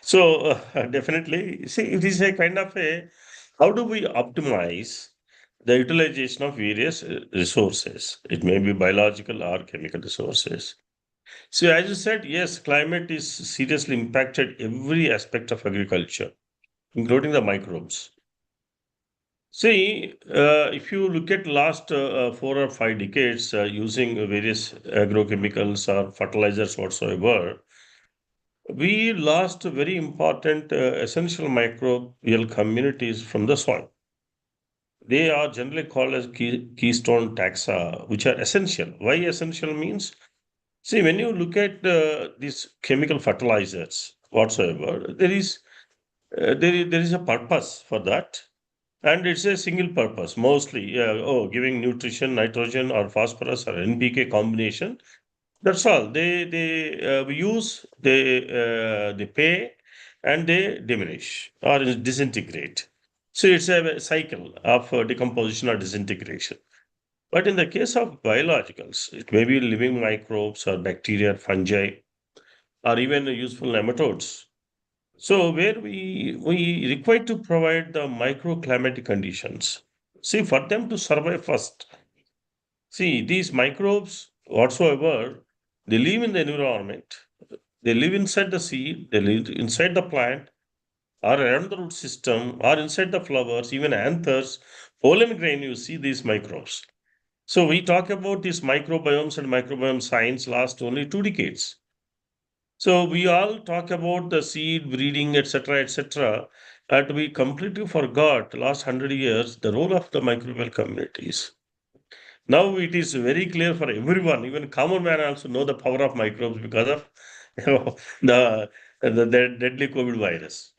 So definitely, see, it is a kind of a how do we optimize the utilization of various resources? It may be biological or chemical resources. So, as you said, yes, climate is seriously impacted every aspect of agriculture, including the microbes. See, if you look at last 4 or 5 decades using various agrochemicals or fertilizers whatsoever, we lost very important essential microbial communities from the soil. They are generally called as keystone taxa, which are essential. Why essential means? See, when you look at these chemical fertilizers whatsoever, there is a purpose for that, and it's a single purpose mostly. Giving nutrition, nitrogen, or phosphorus or NPK combination. That's all. We use, they pay, and they diminish or disintegrate. So it's a cycle of decomposition or disintegration. But in the case of biologicals, it may be living microbes or bacteria, fungi, or even useful nematodes. So where we require to provide the microclimatic conditions. See, for them to survive first. See, these microbes, whatsoever, they live in the environment. They live inside the seed, they live inside the plant, or around the root system, or inside the flowers, even anthers, pollen grain, you see these microbes. So we talk about these microbiomes and microbiome science last only 2 decades. So we all talk about the seed breeding, etc., and we completely forgot last 100 years the role of the microbial communities. Now it is very clear for everyone, even common man also know the power of microbes because of the deadly COVID virus.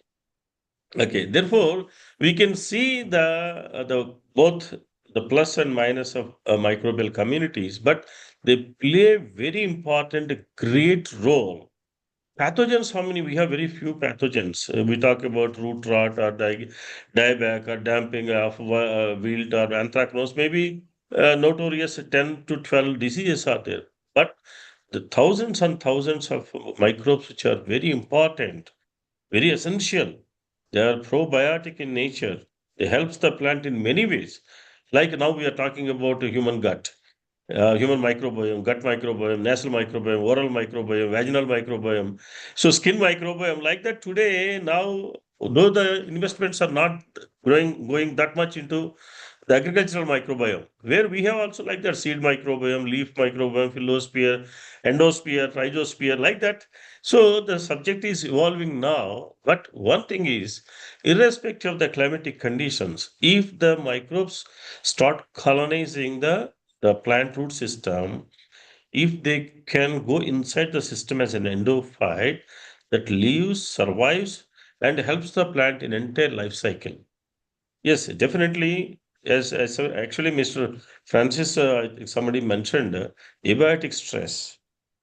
Okay, therefore we can see the both the plus and minus of microbial communities, but they play a very important, great role. Pathogens, how many? We have very few pathogens. We talk about root rot or dieback or damping of wilt or anthracnose. Maybe notorious 10 to 12 diseases are there. But the thousands and thousands of microbes which are very important, very essential. They are probiotic in nature. They helps the plant in many ways. Like now we are talking about a human gut, human microbiome, gut microbiome, nasal microbiome, oral microbiome, vaginal microbiome. So skin microbiome like that today now, though the investments are not going that much into the agricultural microbiome, where we have also like that seed microbiome, leaf microbiome, phyllosphere, endosphere, rhizosphere, like that. So the subject is evolving now. But one thing is, irrespective of the climatic conditions, if the microbes start colonizing the plant root system, if they can go inside the system as an endophyte that lives, survives, and helps the plant in entire life cycle. Yes, definitely. As actually Mr. Francis, I think somebody mentioned abiotic stress.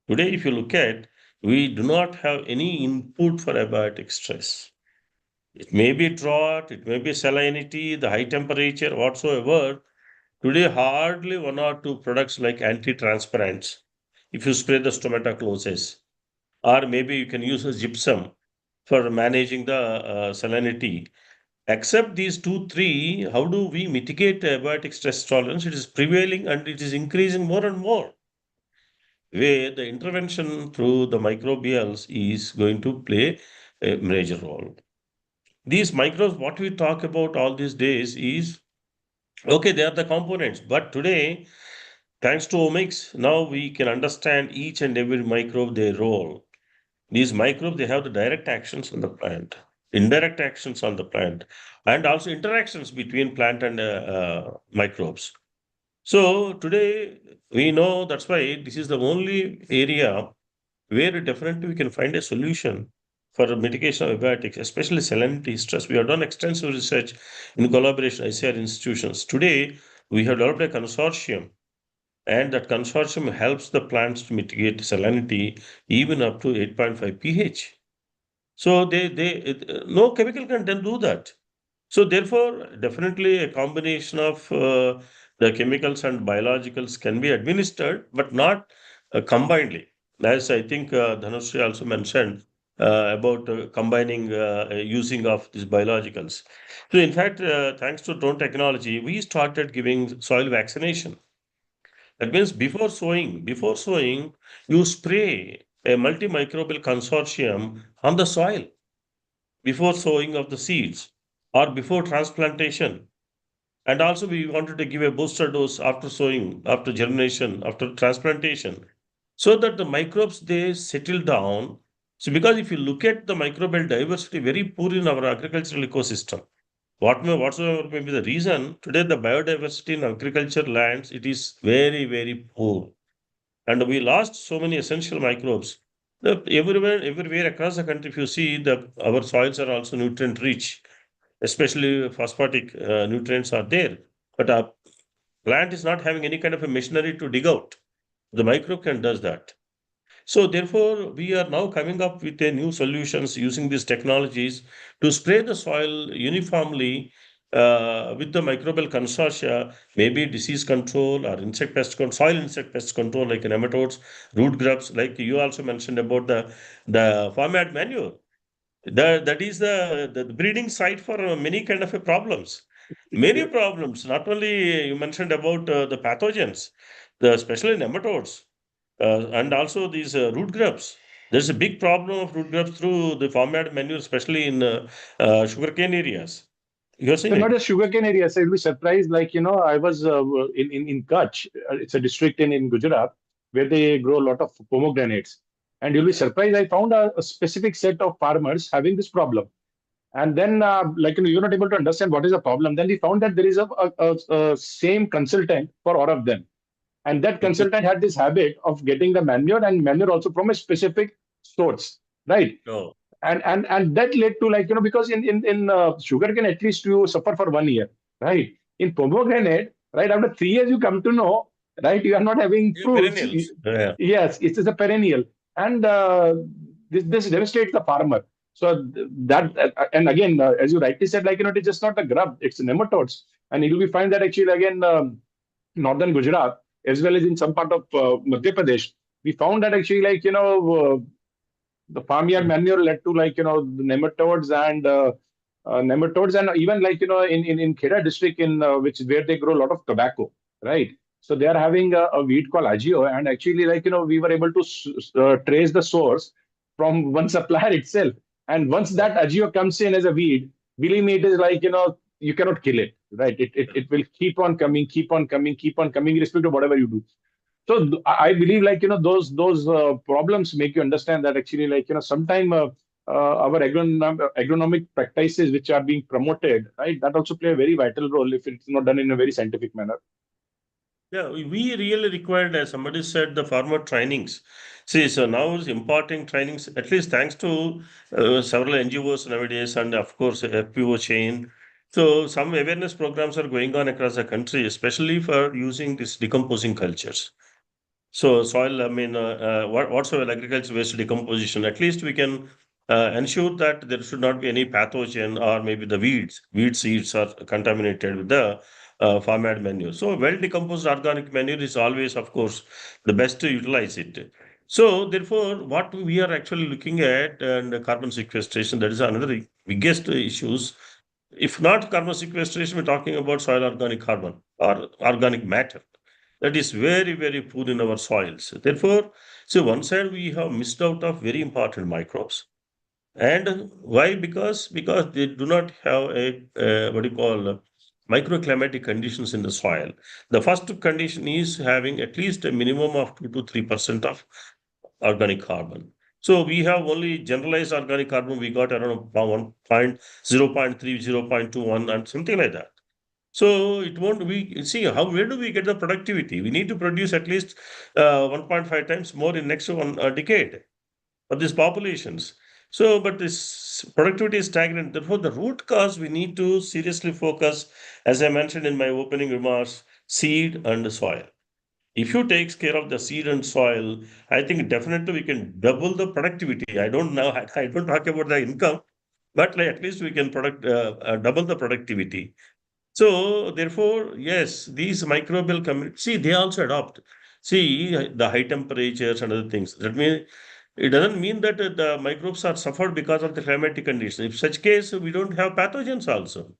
Today, if you look at, we do not have any input for abiotic stress. It may be drought, it may be salinity, the high temperature, whatsoever. Today, hardly one or two products like anti-transparents. If you spray the stomata or maybe you can use a gypsum for managing the salinity. Except these two, three, how do we mitigate abiotic stress tolerance? It is prevailing and it is increasing more and more. Where the intervention through the microbials is going to play a major role. These microbes, what we talk about all these days is, okay, they are the components, but today, thanks to omics, now we can understand each and every microbe, their role. These microbes, they have the direct actions on the plant, indirect actions on the plant, and also interactions between plant and microbes. So today we know that's why this is the only area where definitely we can find a solution for mitigation of abiotics, especially salinity stress. We have done extensive research in collaboration with ICR institutions. Today, we have developed a consortium, and that consortium helps the plants to mitigate salinity even up to 8.5 pH. So no chemical can then do that. So therefore, definitely a combination of the chemicals and biologicals can be administered, but not combinedly. As I think Dhanashree also mentioned about combining using of these biologicals. So in fact, thanks to drone technology, we started giving soil vaccination. That means before sowing, you spray a multimicrobial consortium on the soil before sowing of the seeds or before transplantation. And also we wanted to give a booster dose after sowing, after germination, after transplantation, so that the microbes, they settle down. So because if you look at the microbial diversity, very poor in our agricultural ecosystem. Whatsoever may be the reason, today the biodiversity in agriculture lands, it is very, very poor. And we lost so many essential microbes. Everywhere across the country, if you see, our soils are also nutrient rich, especially phosphatic nutrients are there. But our plant is not having any kind of a machinery to dig out. The microbe can does that. So therefore, we are now coming up with a new solutions using these technologies to spray the soil uniformly with the microbial consortia, maybe disease control or insect pest control, soil insect pest control like nematodes, root grubs, like you also mentioned about the farmyard manure. That is the breeding site for many kind of problems. Many problems. Not only you mentioned about the pathogens, especially nematodes, and also these root grubs. There's a big problem of root grubs through the farmyard manure, especially in sugarcane areas. You're So seeing not it. just sugarcane areas. I'll be surprised. Like, I was in Kutch. It's a district in Gujarat where they grow a lot of pomegranates. And you'll be surprised. I found a specific set of farmers having this problem. And then, you're not able to understand what is the problem. Then we found that there is a same consultant for all of them. And that consultant had this habit of getting the manure and manure also from a specific source, right? No. And that led to, because in sugarcane at least you suffer for 1 year, right? In pomegranate, right, after 3 years you come to know, right, you are not having Yeah, fruits. perennials. Yeah. Yes, it is a perennial, and this devastates the farmer. So and again, as you rightly said, it's just not a grub; it's nematodes, and you will find that actually again, northern Gujarat as well as in some part of Madhya Pradesh, we found that actually the farmyard manure led to the nematodes and even in Kheda district in which where they grow a lot of tobacco, right? So they are having a weed called agio, and actually we were able to trace the source from one supplier itself. And once that agio comes in as a weed, believe me, it is you cannot kill it. right? It will keep on coming, irrespective of whatever you do. So I believe, like, those problems make you understand that actually, like, sometime our agronomic practices which are being promoted, right, that also play a very vital role if it's not done in a very scientific manner. Yeah, we really required, as somebody said, the farmer trainings. See, so now is imparting trainings, at least thanks to several NGOs nowadays, and of course, FPO chain. So some awareness programs are going on across the country, especially for using these decomposing cultures. So soil, I mean, whatsoever agriculture waste decomposition, at least we can ensure that there should not be any pathogen or maybe the weeds. Weed seeds are contaminated with the farmyard manure. So well decomposed organic manure is always, of course, the best to utilize it. So therefore, what we are actually looking at and carbon sequestration, that is another biggest issues. If not carbon sequestration, we're talking about soil organic carbon or organic matter that is very, very poor in our soils. Therefore, so one side we have missed out of very important microbes. And why? Because they do not have a what do you call microclimatic conditions in the soil. The first condition is having at least a minimum of 2 to 3% of organic carbon. So we have only generalized organic carbon. We got around 0.3, 0.21, and something like that. So it won't we see how where do we get the productivity? We need to produce at least 1.5 times more in next one decade for these populations. So, but this productivity is stagnant. Therefore, the root cause we need to seriously focus, as I mentioned in my opening remarks, seed and soil. If you take care of the seed and soil, I think definitely we can double the productivity. I don't know. I don't talk about the income, but like at least we can double the productivity. So therefore, yes, these microbial communities, see, they also adopt. See, the high temperatures and other things. That means it doesn't mean that the microbes are suffered because of the climatic conditions. If such case, we don't have pathogens also.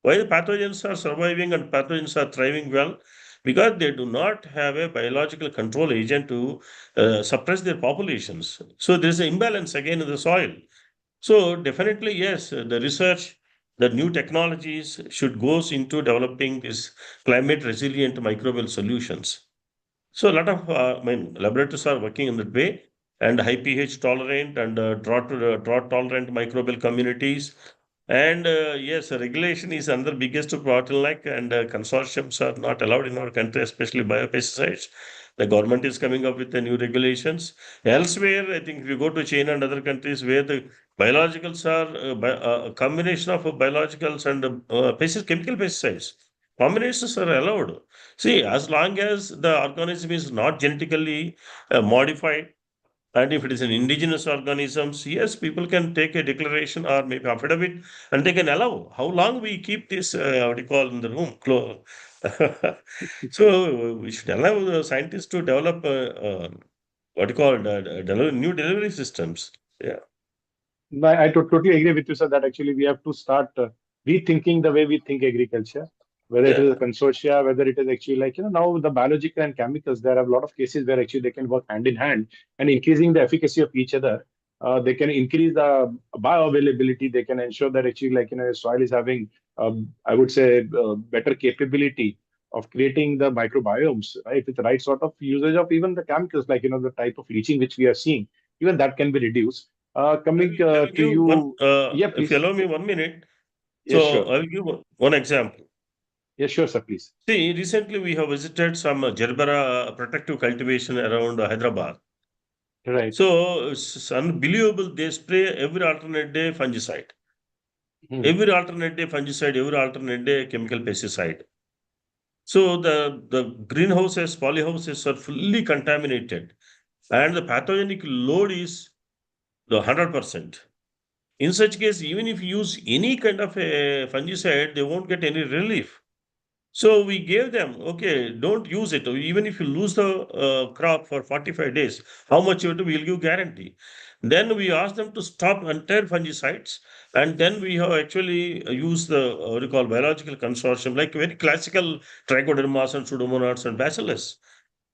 Why the pathogens are surviving and pathogens are thriving well? Because they do not have a biological control agent to suppress their populations. So there's an imbalance again in the soil. So definitely, yes, the research, the new technologies should goes into developing these climate resilient microbial solutions. So a lot of laboratories are working in that way, and high pH tolerant and drought tolerant microbial communities. And yes, regulation is another biggest bottleneck, and consortiums are not allowed in our country, especially biopesticides. The government is coming up with the new regulations. Elsewhere, I think if you go to China and other countries where the biologicals are a combination of biologicals and chemical pesticides, combinations are allowed. See, as long as the organism is not genetically modified, and if it is an indigenous organisms, yes, people can take a declaration or maybe affidavit and they can allow. How long we keep this, what do you call, in the room? So we should allow the scientists to develop, what do you call, new delivery systems. Yeah. I totally agree with you, sir, that actually we have to start rethinking the way we think agriculture, whether it Yeah. is a consortia, whether it is actually like, now the biological and chemicals, there are a lot of cases where actually they can work hand in hand and increasing the efficacy of each other. They can increase the bioavailability. They can ensure that actually like, soil is having, I would say, better capability of creating the microbiomes, right? With the right sort of usage of even the chemicals, like, the type of leaching which we are seeing, even that can be reduced. Coming I will to give one, you, yeah, if you please. allow me 1 minute. Yes, So sure. I will give one example. Yes, sure, sir, please. See, recently we have visited some gerbera protective cultivation around Hyderabad. Right. So it's unbelievable. They spray every alternate day fungicide, Hmm. every alternate day fungicide, every alternate day chemical pesticide. So the greenhouses, polyhouses are fully contaminated, and the pathogenic load is the 100%. In such case, even if you use any kind of a fungicide, they won't get any relief. So we gave them, okay, don't use it. Even if you lose the crop for 45 days, how much you do, we'll give guarantee. Then we asked them to stop entire fungicides. And then we have actually used the, what you call, biological consortium, like very classical trichodermas and pseudomonads and bacillus.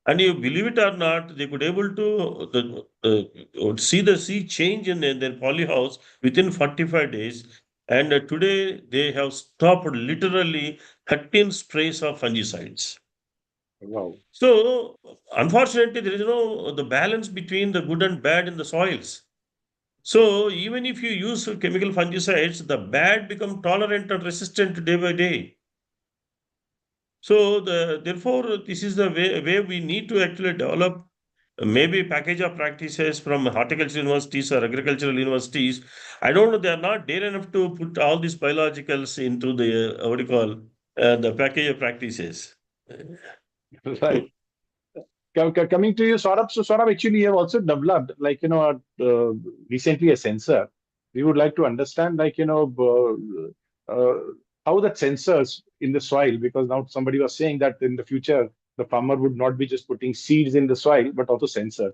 And you believe it or not, they could able to see the sea change in their polyhouse within 45 days. And today they have stopped literally 13 sprays of fungicides. Wow. So, unfortunately, there is no the balance between the good and bad in the soils. So, even if you use chemical fungicides, the bad become tolerant and resistant day by day. So, therefore, this is the way we need to actually develop maybe package of practices from horticulture universities or agricultural universities. I don't know, they are not dare enough to put all these biologicals into the, what do you call, the package of practices. Right. Coming to you, Saurabh. So, Saurabh, actually, you have also developed, like, recently a sensor. We would like to understand, like, how that sensors in the soil, because now somebody was saying that in the future, the farmer would not be just putting seeds in the soil, but also sensors.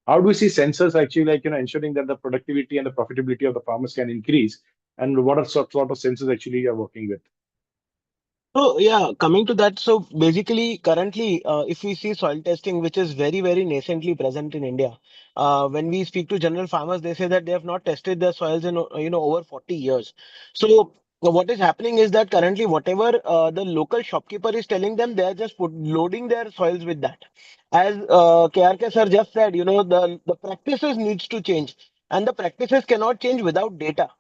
How do we see sensors actually, like, ensuring that the productivity and the profitability of the farmers can increase? And what are sort of sensors actually you are working with? So yeah, coming to that, so basically currently, if we see soil testing, which is very, very nascently present in India, when we speak to general farmers, they say that they have not tested their soils in over 40 years. So what is happening is that currently whatever the local shopkeeper is telling them, they are just loading their soils with that. As KRK sir just said, the practices needs to change, and the practices cannot change without data.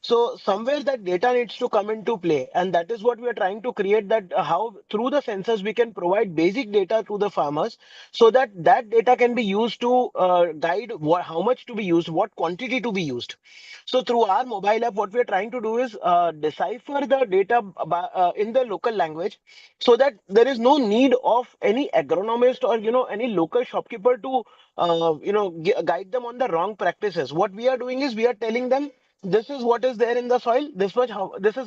So somewhere that data needs to come into play, and that is what we are trying to create. That how through the sensors we can provide basic data to the farmers, so that that data can be used to guide how much to be used, what quantity to be used. So through our mobile app, what we are trying to do is decipher the data in the local language, so that there is no need of any agronomist or any local shopkeeper to guide them on the wrong practices. What we are doing is we are telling them this is what is there in the soil, this is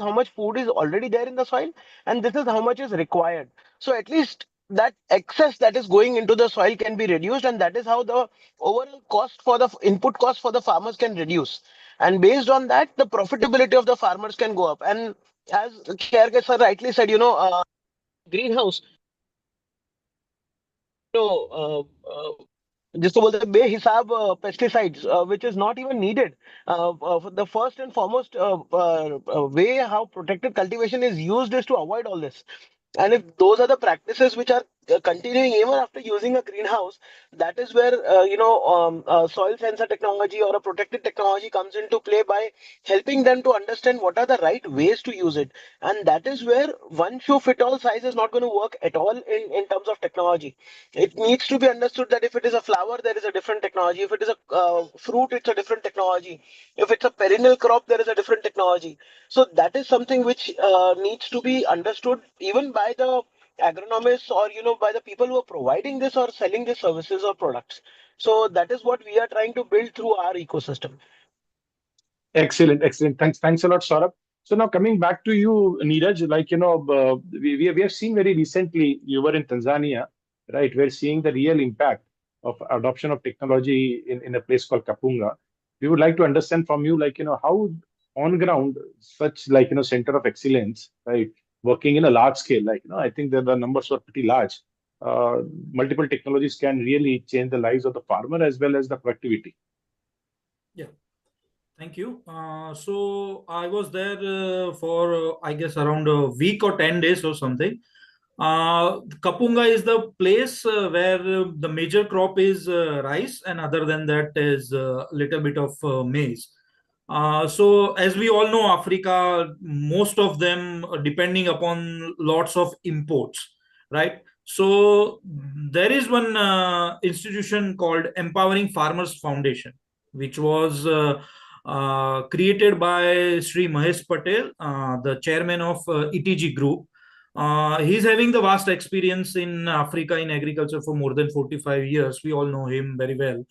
how much food is already there in the soil, and this is how much is required. So at least that excess that is going into the soil can be reduced, and that is how the overall cost for the input cost for the farmers can reduce, and based on that the profitability of the farmers can go up. And as Kherke sir rightly said, greenhouse, जिसको बोलते हैं बेहिसाब pesticides, which is not even needed. The first and foremost way how protected cultivation is used is to avoid all this. And if those are the practices which are continuing even after using a greenhouse, that is where soil sensor technology or a protected technology comes into play by helping them to understand what are the right ways to use it. And that is where one shoe fit all size is not going to work at all in terms of technology. It needs to be understood that if it is a flower, there is a different technology. If it is a fruit, it's a different technology. If it's a perennial crop, there is a different technology. So that is something which needs to be understood even by the agronomists, or by the people who are providing this or selling these services or products. So that is what we are trying to build through our ecosystem. Excellent, excellent. Thanks a lot, Saurabh. So now coming back to you, Neeraj, like, we have seen very recently, you were in Tanzania, right? We're seeing the real impact of adoption of technology in a place called Kapunga. We would like to understand from you, like, how on ground, such like, center of excellence, right? Working in a large scale, like, I think that the numbers were pretty large. Multiple technologies can really change the lives of the farmer as well as the productivity. Yeah. Thank you. So I was there for, I guess, around a week or 10 days or something. Kapunga is the place where the major crop is rice, and other than that is a little bit of maize. So as we all know, Africa, most of them are depending upon lots of imports, right? So there is one institution called Empowering Farmers Foundation, which was created by Sri Mahesh Patel, the chairman of ETG Group. He's having the vast experience in Africa in agriculture for more than 45 years. We all know him very well,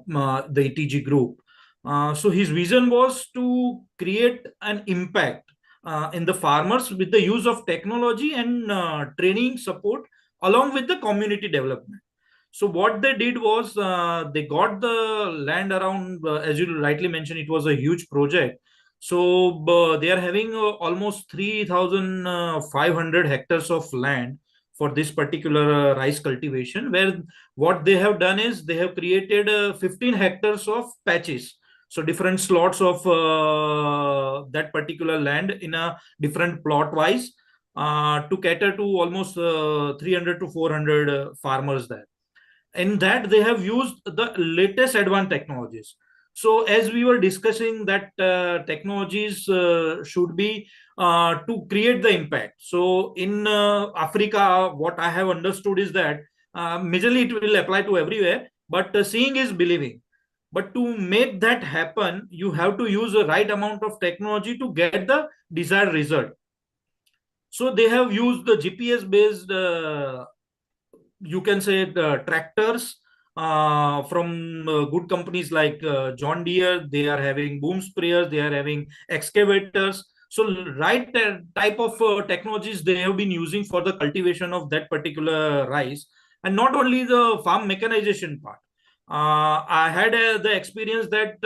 the ETG Group. So his vision was to create an impact in the farmers with the use of technology and training support along with the community development. So what they did was they got the land around, as you rightly mentioned, it was a huge project. So they are having almost 3,500 hectares of land for this particular rice cultivation, where what they have done is they have created 15 hectares of patches. So different slots of that particular land in a different plot wise. to cater to almost 300 to 400 farmers there. In that, they have used the latest advanced technologies. So as we were discussing that technologies should be to create the impact. So in Africa, what I have understood is that majorly it will apply to everywhere, but seeing is believing. But to make that happen, you have to use the right amount of technology to get the desired result. So they have used the GPS based you can say the tractors from good companies like John Deere. They are having boom sprayers, they are having excavators. So right type of technologies they have been using for the cultivation of that particular rice. And not only the farm mechanization part. I had the experience that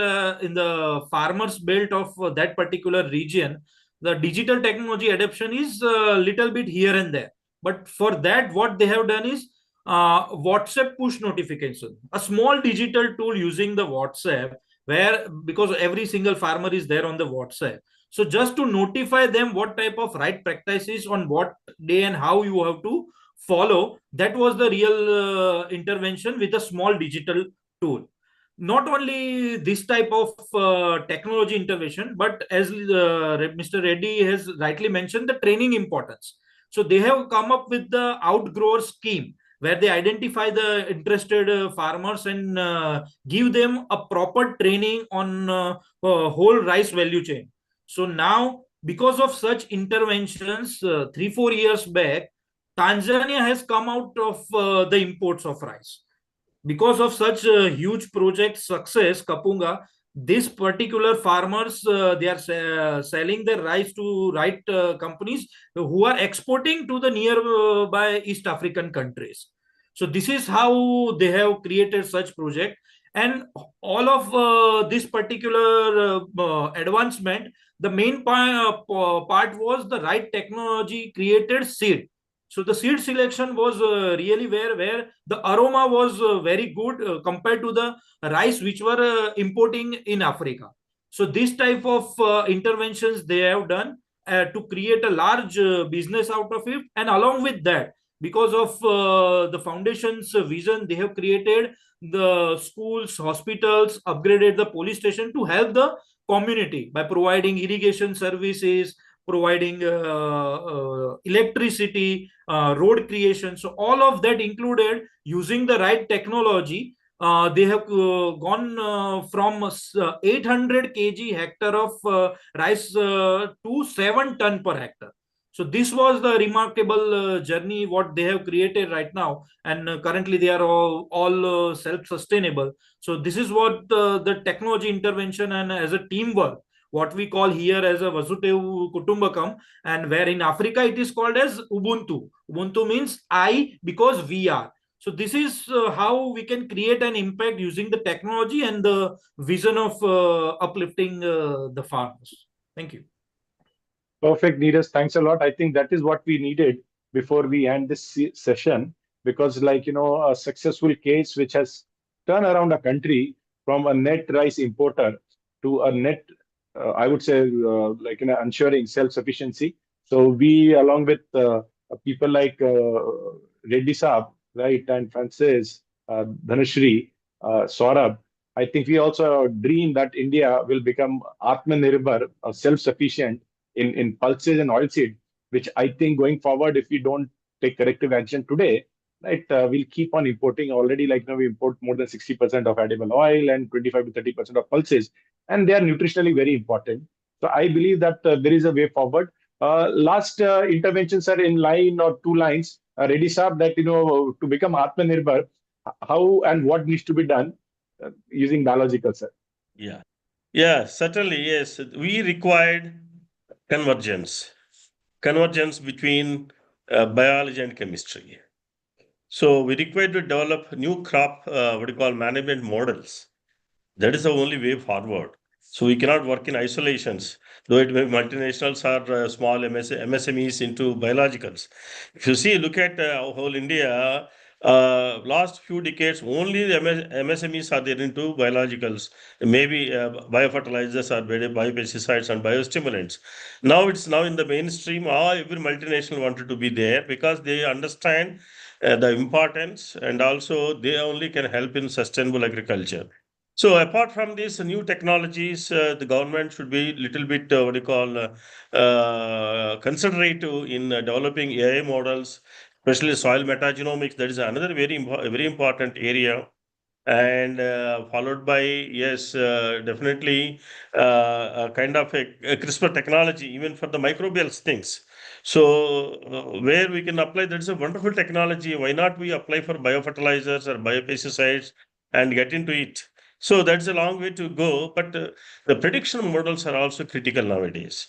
in the farmers belt of that particular region, the digital technology adoption is a little bit here and there. But for that, what they have done is WhatsApp push notification, a small digital tool using the WhatsApp, where because every single farmer is there on the WhatsApp. So just to notify them what type of right practices on what day and how you have to follow, that was the real intervention with a small digital tool. Not only this type of technology intervention, but as Mr. Reddy has rightly mentioned, the training importance. So they have come up with the outgrower scheme, where they identify the interested farmers and give them a proper training on whole rice value chain. So now, because of such interventions, 3-4 years back, Tanzania has come out of the imports of rice. Because of such huge project success, Kapunga, this particular farmers, they are selling their rice to right companies who are exporting to the nearby East African countries. So this is how they have created such project. And all of this particular advancement, the main part was the right technology created seed. So the seed selection was really where the aroma was very good compared to the rice which were importing in Africa. So this type of interventions they have done to create a large business out of it. And along with that, because of the foundation's vision, they have created the schools, hospitals, upgraded the police station to help the community by providing irrigation services, providing electricity, road creation. So all of that included using the right technology. They have gone from 800 kg hectare of rice to 7 ton per hectare. So this was the remarkable journey what they have created right now, and currently they are all self-sustainable. So this is what the technology intervention and as a teamwork, what we call here as a Vasudhaiva Kutumbakam, and where in Africa it is called as Ubuntu. Ubuntu means I because we are. So this is how we can create an impact using the technology and the vision of uplifting the farmers. Thank you. Perfect, Neeraj. Thanks a lot. I think that is what we needed before we end this session, because, like, a successful case which has turned around a country from a net rice importer to a net, I would say, ensuring self-sufficiency. So we, along with people like Reddy Saab, right, and Francis, Dhanashree, Saurabh, I think we also dream that India will become Atmanirbhar, self-sufficient in pulses and oilseed, which I think going forward, if we don't take corrective action today, right, we'll keep on importing. Already, we import more than 60% of edible oil and 25 to 30% of pulses, and they are nutritionally very important. So I believe that there is a way forward. Last interventions are in line or 2 lines. Reddy Saab, that to become Atmanirbhar, how and what needs to be done using biological, sir. Yeah, certainly, yes. We required convergence between biology and chemistry. So we required to develop new crop, management models. That is the only way forward. So we cannot work in isolations, though it may multinationals or small MSMEs into biologicals. If you see, look at whole India, last few decades, only the MSMEs are there into biologicals, maybe biofertilizers or biopesticides and biostimulants. Now it's now in the mainstream. Every multinational wanted to be there because they understand the importance, and also they only can help in sustainable agriculture. So apart from these new technologies, the government should be little bit considerative in developing AI models, especially soil metagenomics. That is another very important area. And followed by, yes, definitely a kind of a CRISPR technology, even for the microbial things. So where we can apply, that is a wonderful technology. Why not we apply for biofertilizers or biopesticides and get into it? So that's a long way to go, but the prediction models are also critical nowadays.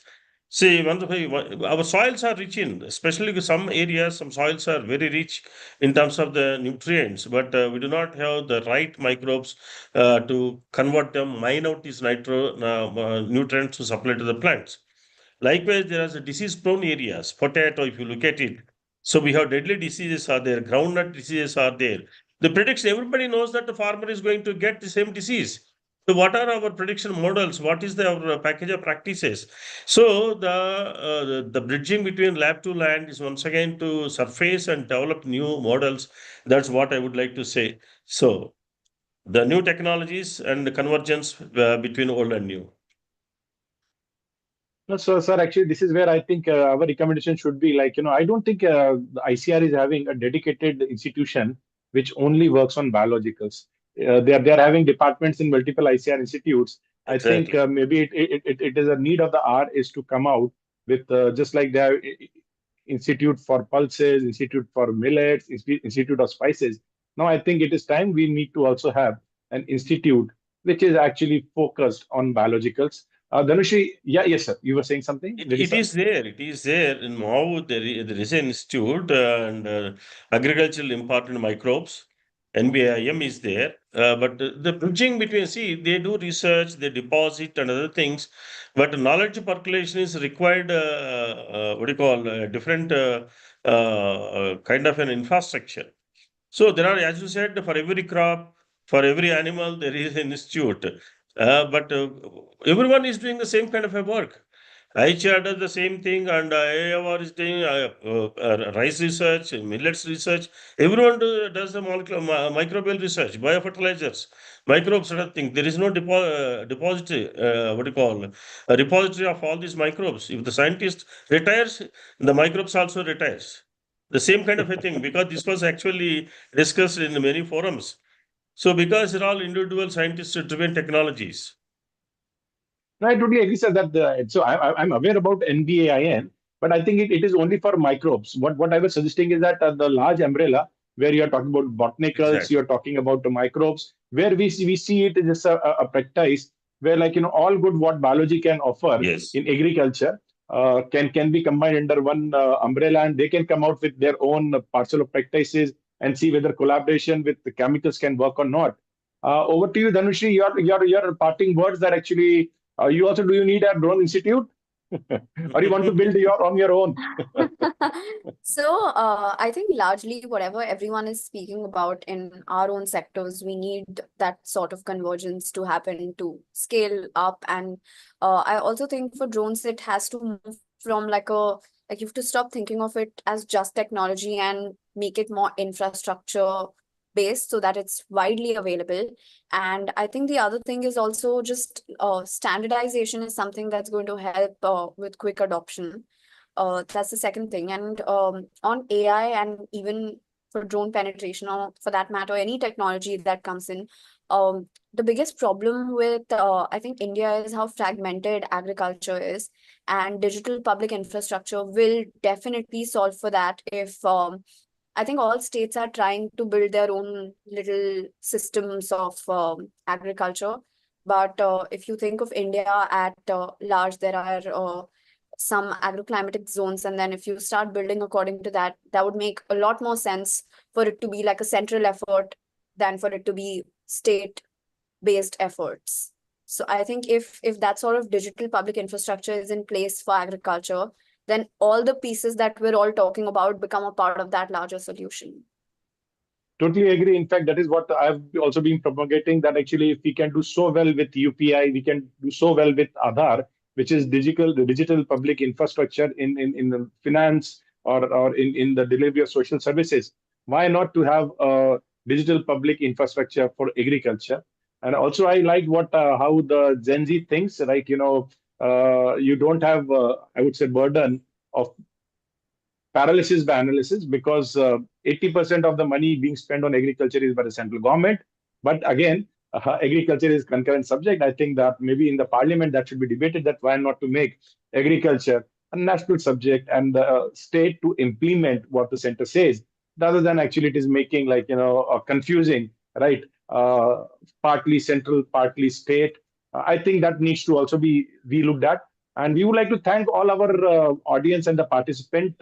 See, our soils are rich in, especially some areas, some soils are very rich in terms of the nutrients, but we do not have the right microbes to convert them, mine out these nutrients to supply to the plants. Likewise, there are disease-prone areas. Potato, if you look at it, so we have deadly diseases are there, groundnut diseases are there. The prediction, everybody knows that the farmer is going to get the same disease. So what are our prediction models? What is our package of practices? So the bridging between lab to land is once again to surface and develop new models. That's what I would like to say. So the new technologies and the convergence between old and new. No, so, sir, actually, this is where I think our recommendation should be like, I don't think the ICR is having a dedicated institution which only works on biologicals. They are having departments in multiple ICR institutes. I think Exactly. maybe it is a need of the hour is to come out with just like they have Institute for Pulses, Institute for Millets, Institute of Spices. Now, I think it is time we need to also have an institute which is actually focused on biologicals. Dhanashree, yes, sir. You were saying something? It is there. It is there. In Mao, there is an institute and agricultural important microbes. NBIM is there. But the bridging between, see, they do research, they deposit and other things. But knowledge percolation is required, different kind of an infrastructure. So there are, as you said, for every crop, for every animal, there is an institute. But everyone is doing the same kind of a work. IHR does the same thing, and AAR is doing rice research, millets research. Everyone does the microbial research, biofertilizers, microbes, sort of thing. There is no depository, a repository of all these microbes. If the scientist retires, the microbes also retires. The same kind of a thing, because this was actually discussed in many forums. So because they're all individual scientist-driven technologies. No, I totally agree, sir. So I'm aware about NBAIN, but I think it is only for microbes. What I was suggesting is that the large umbrella where you are talking about botanicals, Exactly. you are talking about the microbes, where we see it is just a practice where all good what biology can offer Yes. in agriculture can be combined under one umbrella, and they can come out with their own parcel of practices and see whether collaboration with the chemicals can work or not. Over to you, Dhanashree. Your parting words that actually. Do you need a drone institute? Or you want to build on your own? So I think largely whatever everyone is speaking about in our own sectors, we need that sort of convergence to happen to scale up. And I also think for drones, it has to move from you have to stop thinking of it as just technology and make it more infrastructure based so that it's widely available. And I think the other thing is also just standardization is something that's going to help with quick adoption. That's the second thing. And on AI and even for drone penetration, or for that matter, any technology that comes in, the biggest problem with I think India is how fragmented agriculture is, and digital public infrastructure will definitely solve for that if I think all states are trying to build their own little systems of agriculture. But if you think of India at large, there are some agroclimatic zones. And then if you start building according to that, that would make a lot more sense for it to be like a central effort than for it to be state-based efforts. So I think if that sort of digital public infrastructure is in place for agriculture, then all the pieces that we're all talking about become a part of that larger solution. Totally agree. In fact, that is what I've also been propagating, that actually if we can do so well with UPI, we can do so well with Aadhaar, which is the digital public infrastructure in the finance or in the delivery of social services. Why not to have a digital public infrastructure for agriculture? And also, I like what how the Gen Z thinks, right? You don't have, I would say, burden of paralysis by analysis, because 80% of the money being spent on agriculture is by the central government. But again, agriculture is concurrent subject. I think that maybe in the parliament that should be debated, that why not to make agriculture a national subject and the state to implement what the center says, rather than actually it is making confusing, right? Partly central, partly state. I think that needs to also be relooked at. And we would like to thank all our audience and the participant.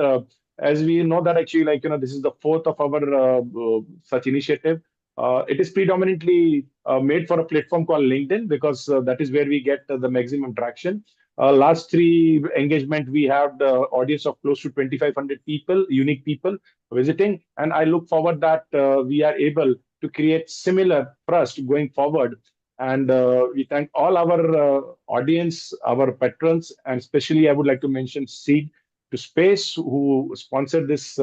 As we know that actually, this is the fourth of our such initiative. It is predominantly made for a platform called LinkedIn, because that is where we get the maximum traction. Last three engagement, we have the audience of close to 2,500 people, unique people visiting. And I look forward that we are able to create similar trust going forward. And we thank all our audience, our patrons, and especially I would like to mention Seed2Space, who sponsored this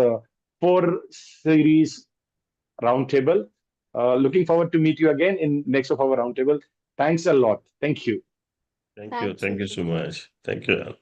4 series roundtable. Looking forward to meet you again in next of our roundtable. Thanks a lot. Thank you. Thank you so much. Thank you.